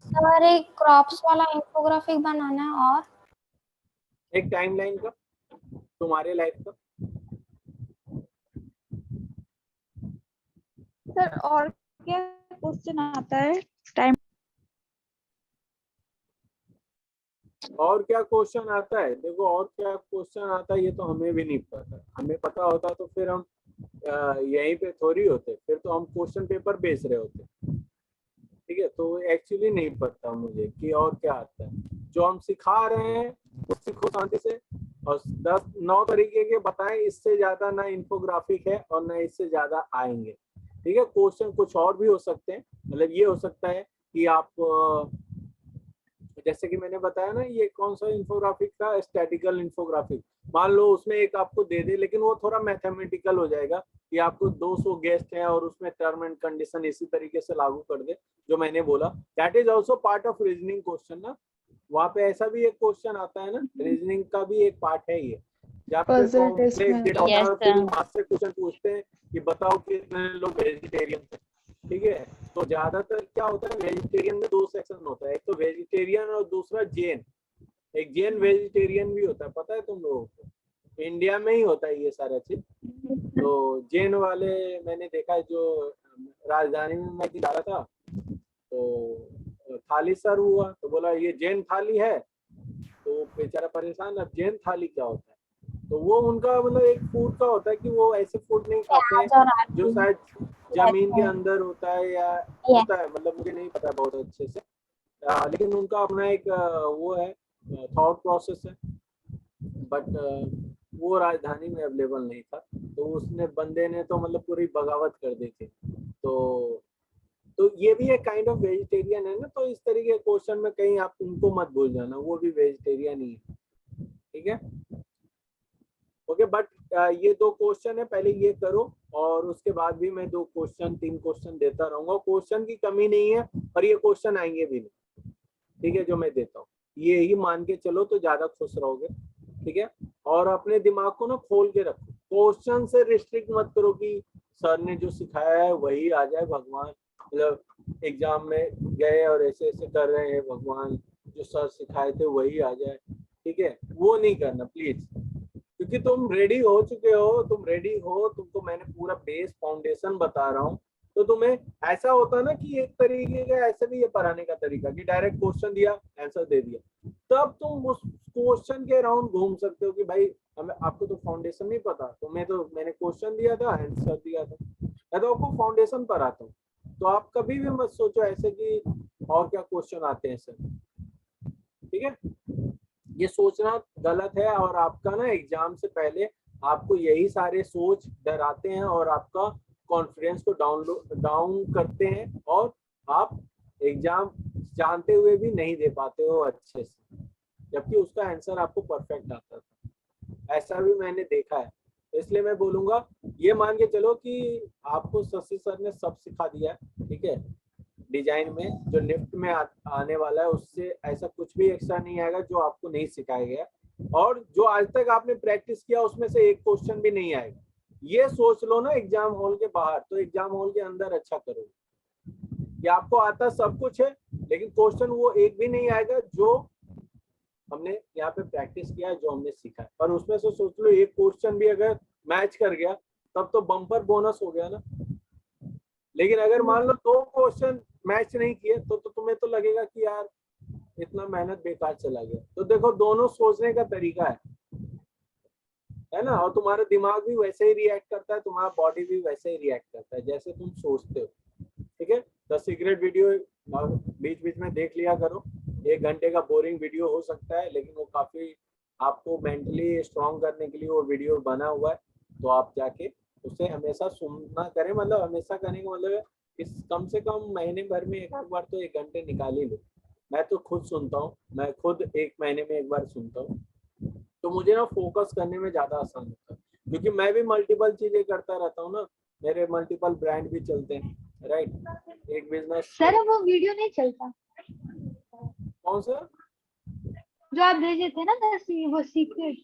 सर एक क्रॉप्स वाला इंफोग्राफिक बनाना है और एक टाइमलाइन का, तुम्हारे लाइफ का। सर और क्या क्वेश्चन आता है टाइम। और क्या क्वेश्चन आता है? देखो, और क्या क्वेश्चन आता है ये तो हमें भी नहीं पता। हमें पता होता तो फिर हम यहीं पे थोड़ी होते, फिर तो हम क्वेश्चन पेपर बेच रहे होते, ठीक है? तो एक्चुअली नहीं पता मुझे कि और क्या आता है। जो हम सिखा रहे हैं वो सीखो शांति से, और 10-9 तरीके के बताएं, इससे ज्यादा ना इंफोग्राफिक है और ना इससे ज्यादा आएंगे, ठीक है? क्वेश्चन कुछ और भी हो सकते हैं, मतलब ये हो सकता है कि आप जैसे कि मैंने बताया ना, ये कौन सा इंफोग्राफिक था, स्टैटिकल इंफोग्राफिक। मान लो उसमें एक आपको दे दे, लेकिन वो थोड़ा मैथमेटिकल हो जाएगा कि आपको 200 गेस्ट हैं और उसमें टर्म एंड कंडीशन इसी तरीके से लागू कर दे जो मैंने बोला। That is also part of reasoning question ना, वहाँ पे ऐसा भी एक क्वेश्चन आता है ना, रीजनिंग का भी एक पार्ट है ये, जहाँ पे कॉम्प्लेक्स डेटा होता है, फिर आपसे क्वेश्चन पूछते हैं कि बताओ कितने लोग वेजिटेरियन थे, ठीक है? तो ज्यादातर क्या होता है, वेजिटेरियन में 2 सेक्शन होता है, एक तो वेजिटेरियन और दूसरा जैन। एक जैन वेजिटेरियन भी होता है, पता है तुम लोगों को? इंडिया में ही होता है ये सारा चीज। तो जैन वाले मैंने देखा है, जो राजधानी में मैं जा रहा था, तो थाली सर्व हुआ, तो बोला ये जैन थाली है, तो वो बेचारा परेशान। अब जैन थाली क्या होता है, तो वो उनका मतलब एक फूड का होता है कि वो ऐसे फूड नहीं खाते प्याज और हैं जो आलू शायद जमीन के रहते हैं। अंदर होता है या Yes. होता है, मतलब मुझे नहीं पता बहुत अच्छे से। लेकिन उनका अपना एक वो है, थॉट प्रोसेस है। बट वो राजधानी में अवेलेबल नहीं था, तो उसने बंदे ने तो मतलब पूरी बगावत कर दी थी। तो ये भी एक काइंड ऑफ वेजिटेरियन है ना, तो इस तरीके के क्वेश्चन में कहीं आप उनको मत भूल जाना, वो भी वेजिटेरियन ही है, ठीक है। ओके, बट ये 2 क्वेश्चन है, पहले ये करो और उसके बाद भी मैं 2 क्वेश्चन 3 क्वेश्चन देता रहूंगा। क्वेश्चन की कमी नहीं है और ये क्वेश्चन आएंगे भी नहीं, ठीक है, जो मैं देता हूँ ये ही मान के चलो तो ज्यादा खुश रहोगे, ठीक है। और अपने दिमाग को ना खोल के रखो, क्वेश्चन से रिस्ट्रिक्ट मत करो कि सर ने जो सिखाया है वही आ जाए भगवान, मतलब एग्जाम में गए और ऐसे ऐसे कर रहे हैं भगवान, जो सर सिखाए थे वही आ जाए, ठीक है। वो नहीं करना प्लीज, क्योंकि तुम रेडी हो चुके हो, तुम रेडी हो, तुमको मैंने पूरा बेस फाउंडेशन बता रहा हूँ। तो तुम्हें ऐसा होता है ना कि एक तरीके का ऐसे भी ये पढ़ाने का तरीका कि डायरेक्ट क्वेश्चन दिया आंसर दे दिया, तब तुम उस क्वेश्चन के अराउंड घूम सकते हो कि भाई हमें, आपको तो फाउंडेशन नहीं पता, मैंने क्वेश्चन दिया था आंसर दिया था, मैं तो आपको फाउंडेशन पढ़ाता हूँ। तो आप कभी भी मत सोचो ऐसे कि और क्या क्वेश्चन आते हैं सर, ठीक है। ये सोचना गलत है और आपका ना एग्जाम से पहले आपको यही सारे सोच डराते हैं और आपका कॉन्फिडेंस को डाउन करते हैं और आप एग्जाम जानते हुए भी नहीं दे पाते हो अच्छे से, जबकि उसका आंसर आपको परफेक्ट आता था। ऐसा भी मैंने देखा है, तो इसलिए मैं बोलूंगा ये मान के चलो कि आपको शशि सर ने सब सिखा दिया है, ठीक है। डिजाइन में जो निफ्ट में आने वाला है उससे ऐसा कुछ भी एक्स्ट्रा नहीं आएगा जो आपको नहीं सिखाया गया, और जो आज तक आपने प्रैक्टिस किया उसमें से एक क्वेश्चन भी नहीं आएगा। ये सोच लो ना एग्जाम हॉल के बाहर, तो एग्जाम हॉल के अंदर अच्छा करोगे कि आपको आता सब कुछ है लेकिन क्वेश्चन वो एक भी नहीं आएगा जो हमने यहाँ पे प्रैक्टिस किया है, जो हमने सीखा है। और उसमें से सोच लो एक क्वेश्चन भी अगर मैच कर गया तब तो बम्पर बोनस हो गया ना। लेकिन अगर मान लो 2 क्वेश्चन मैच नहीं किए तो तुम्हें तो लगेगा कि यार इतना मेहनत बेकार चला गया। तो देखो दोनों सोचने का तरीका है ना, और तुम्हारा दिमाग भी वैसे ही रिएक्ट करता है, तुम्हारा बॉडी भी वैसे ही रिएक्ट करता है जैसे तुम सोचते हो, ठीक है। द सीक्रेट वीडियो बीच बीच में देख लिया करो, 1 घंटे का बोरिंग वीडियो हो सकता है लेकिन वो काफी आपको मेंटली स्ट्रॉन्ग करने के लिए वो वीडियो बना हुआ है, तो आप जाके उसे हमेशा सुनना करें, मतलब हमेशा करने का मतलब इस कम से कम महीने भर में एक बार तो 1 घंटे निकाल ही लो। मैं तो खुद सुनता हूँ, मैं खुद 1 महीने में 1 बार सुनता हूँ, तो मुझे ना फोकस करने में ज्यादा आसान होता है, क्योंकि मैं भी मल्टीपल चीजें करता रहता हूँ ना, मेरे मल्टीपल ब्रांड भी चलते हैं, राइट। एक बिजनेस सर वो वीडियो नहीं चलता कौन सा जो आप भेजे थे ना वो सीक्रेट,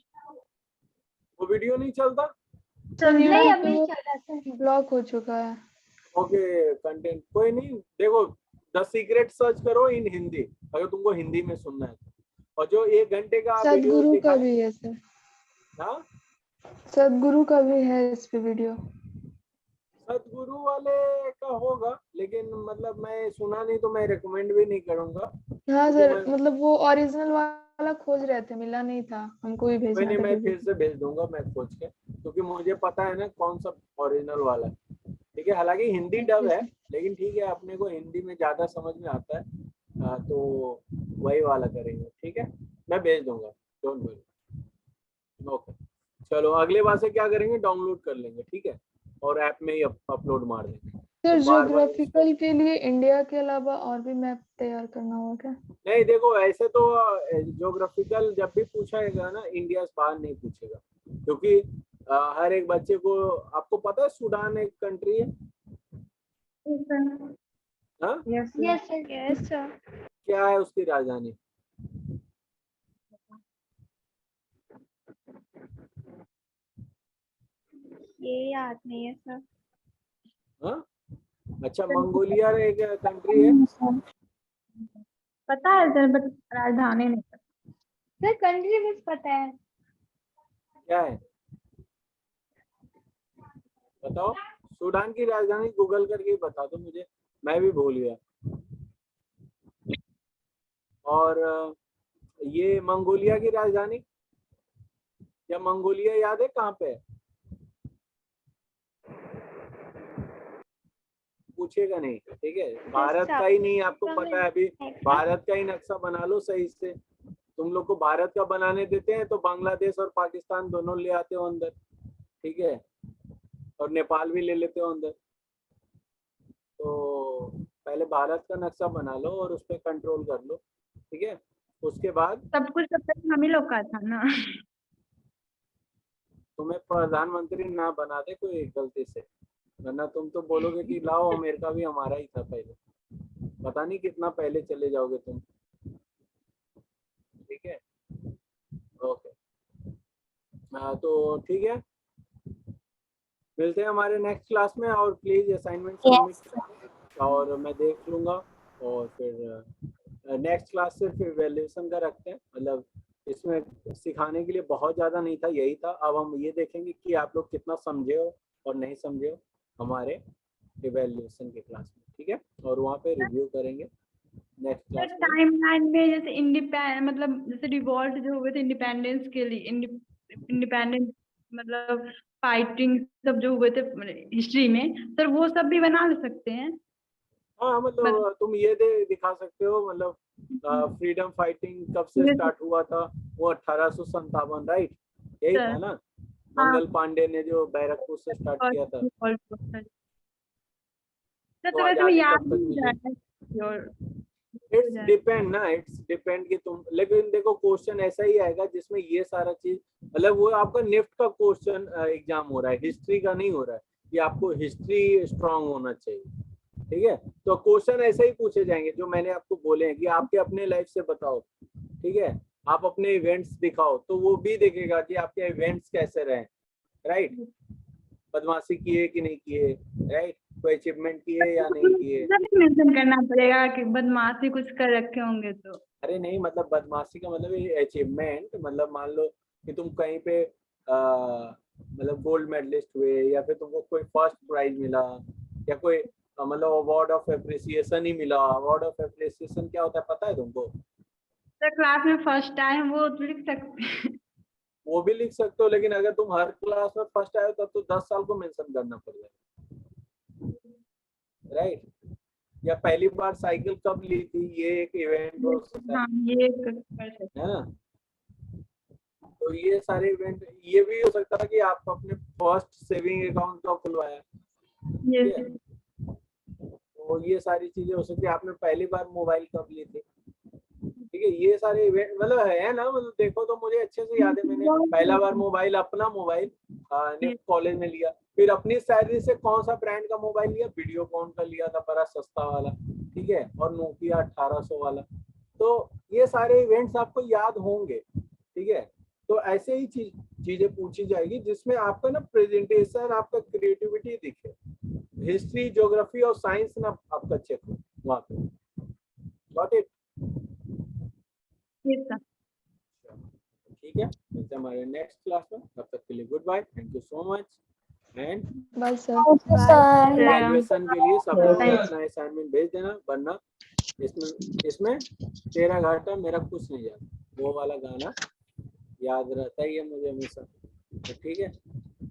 वो वीडियो नहीं चलता। सर नहीं यूट्यूब अब पे नहीं वो चल रहा सर। ब्लॉक हो चुका है। ओके, कंटेंट कोई नहीं, देखो द सीक्रेट सर्च करो इन हिंदी अगर तुमको हिंदी में सुनना है, और जो 1 घंटे का वीडियो सदगुरु का दिखाए, भी है सर, हाँ सदगुरु का भी है इस पे वीडियो। सदगुरु वाले का होगा, लेकिन मतलब मैं सुना नहीं तो मैं रिकमेंड भी नहीं करूंगा। हाँ क्योंकि सर, मैं मतलब वो ओरिजिनल वाला खोज रहे थे, मिला नहीं था, हमको भी कोई भेजना नहीं, था मैं किसी फिर को। से भेज दूंगा मैं खोज के, क्योंकि मुझे पता है ना कौन सा ओरिजिनल वाला है, ठीक है। हालांकि हिंदी डब है लेकिन ठीक है, अपने को हिंदी में ज्यादा समझ में आता है, तो वही वाला करेंगे, ठीक है। मैं भेज दूंगा, डोंट वरी। ओके, चलो अगले बार से क्या करेंगे, डाउनलोड कर लेंगे, ठीक है, और ऐप में ही अपलोड मार देंगे। सर तो बार बार ज्योग्राफिकल के लिए इंडिया के अलावा और भी मैप तैयार करना होगा क्या? नहीं, देखो ऐसे तो ज्योग्राफिकल जब भी पूछाएगा ना इंडिया से बाहर नहीं पूछेगा, क्योंकि हर एक बच्चे को, आपको पता है सूडान एक कंट्री है, हाँ yes yes sir. Yes, sir. क्या है उसकी राजधानी? ये याद नहीं है सर। हाँ अच्छा, मंगोलिया एक कंट्री है, पता है सर, बट राजधानी नहीं पता। सर कंट्री बस पता है। क्या है बताओ, सूडान की राजधानी गूगल करके बता दो मुझे, मैं भी भूल गया। और ये मंगोलिया की राजधानी, या मंगोलिया याद है कहाँ पे है? पूछेगा नहीं, ठीक है। भारत का ही नहीं आपको पता है, अभी भारत का ही नक्शा बना लो सही से। तुम लोग को भारत का बनाने देते हैं तो बांग्लादेश और पाकिस्तान दोनों ले आते हो अंदर, ठीक है, और नेपाल भी ले लेते हो अंदर। तो पहले भारत का नक्शा बना लो और उस पर कंट्रोल कर लो, ठीक है। उसके बाद सब कुछ तब तक हम ही लोग का था ना। तुम्हें प्रधानमंत्री ना बना दे कोई गलती से, वरना तुम तो बोलोगे कि लाओ अमेरिका भी हमारा ही था पहले, पता नहीं कितना पहले चले जाओगे तुम, ठीक है। ओके, तो ठीक है, मिलते हैं हमारे नेक्स्ट क्लास में। और प्लीज असाइनमेंट सबमिट करें और मैं देख लूंगा, और फिर नेक्स्ट क्लास से फिर वैल्यूएशन का रखते हैं। मतलब इसमें सिखाने के लिए बहुत ज़्यादा नहीं था, यही था। अब हम ये देखेंगे कि आप लोग कितना समझे हो और नहीं समझे हो हमारे इवैल्यूएशन के क्लास में, ठीक है, और वहाँ पे रिव्यू करेंगे नेक्स्ट क्लास में। टाइमलाइन में जैसे मतलब जैसे रिवॉल्ट जो हुए थे इंडिपेंडेंस के लिए, इंडिपेंडेंस मतलब फाइटिंग सब जो हुए थे हिस्ट्री में, सर वो सब भी बना सकते हैं। हाँ, मतलब तुम ये दिखा सकते हो, मतलब फ्रीडम फाइटिंग कब से स्टार्ट हुआ था, वो 1857, राइट, यही था ना। मंगल पांडे ने जो बैरकपुर से स्टार्ट किया था। तो आजादी कब तक मिली? इट्स डिपेंड ना, इट्स डिपेंड कि तुम, लेकिन देखो क्वेश्चन ऐसा ही आएगा जिसमें ये सारा चीज, मतलब वो आपका निफ्ट का क्वेश्चन एग्जाम हो रहा है, हिस्ट्री का नहीं हो रहा है कि आपको हिस्ट्री स्ट्रांग होना चाहिए, ठीक है। तो क्वेश्चन ऐसे ही पूछे जाएंगे जो मैंने आपको बोले हैं कि आपके अपने लाइफ से बताओ, ठीक है, आप अपने इवेंट्स दिखाओ, तो वो भी देखेगा कि आपके इवेंट्स कैसे रहे, राइट, बदमाशी किए कि नहीं किए, राइट, कोई अचीवमेंट किए या नहीं किए। मेंशन करना पड़ेगा कि बदमाशी कुछ कर रखे होंगे तो। अरे नहीं, मतलब बदमाशी का मतलब ये अचीवमेंट, मतलब मान लो कि तुम कहीं पे मतलब गोल्ड मेडलिस्ट हुए, या फिर तुमको कोई फर्स्ट प्राइज मिला, या कोई मतलब अवार्ड ऑफ एप्रिसिएशन ही मिला। अवार्ड ऑफ एप्रिसिएशन क्या होता है पता है तुमको? सर क्लास में फर्स्ट टाइम वो तो लिख सकते हैं। वो भी लिख सकते हो, लेकिन अगर तुम हर क्लास में फर्स्ट आए तब तो 10 साल को मेंशन करना पड़ेगा, राइट। या पहली बार साइकिल कब ली थी, ये एक इवेंट हो सकता है, हाँ, ये कर सकते है ना। तो ये सारे इवेंट, ये भी हो सकता है कि आप अपने फर्स्ट सेविंग अकाउंट कब खुलवाया, ठीक है। तो ये सारी चीजें हो सकती है, आपने पहली बार मोबाइल कब ली थी, ठीक है। ये सारे इवेंट मतलब है ना, मतलब देखो तो मुझे अच्छे से याद है, मैंने पहला बार मोबाइल, अपना मोबाइल निफ्ट कॉलेज में लिया, फिर अपनी सैलरी से कौन सा ब्रांड का मोबाइल लिया, वीडियोकॉन का लिया था, बड़ा सस्ता वाला, ठीक है, और नोकिया 1800 वाला। तो ये सारे इवेंट्स आपको याद होंगे, ठीक है। तो ऐसे ही चीजें पूछी जाएगी जिसमें आपका ना प्रेजेंटेशन, आपका क्रिएटिविटी दिखे, हिस्ट्री, ज्योग्राफी और साइंस ना आपका चेक हो वहाँ पे। Got it? ठीक है, मिलते हैं हमारे नेक्स्ट क्लास में, तब तक के लिए goodbye, thank you so much. And bye sir. Graduation के लिए सब लोग अपना असाइनमेंट भेज देना, वरना इसमें तेरा घाटा मेरा कुछ नहीं जाता, वो वाला गाना याद रहता ही है मुझे हमेशा, तो ठीक है।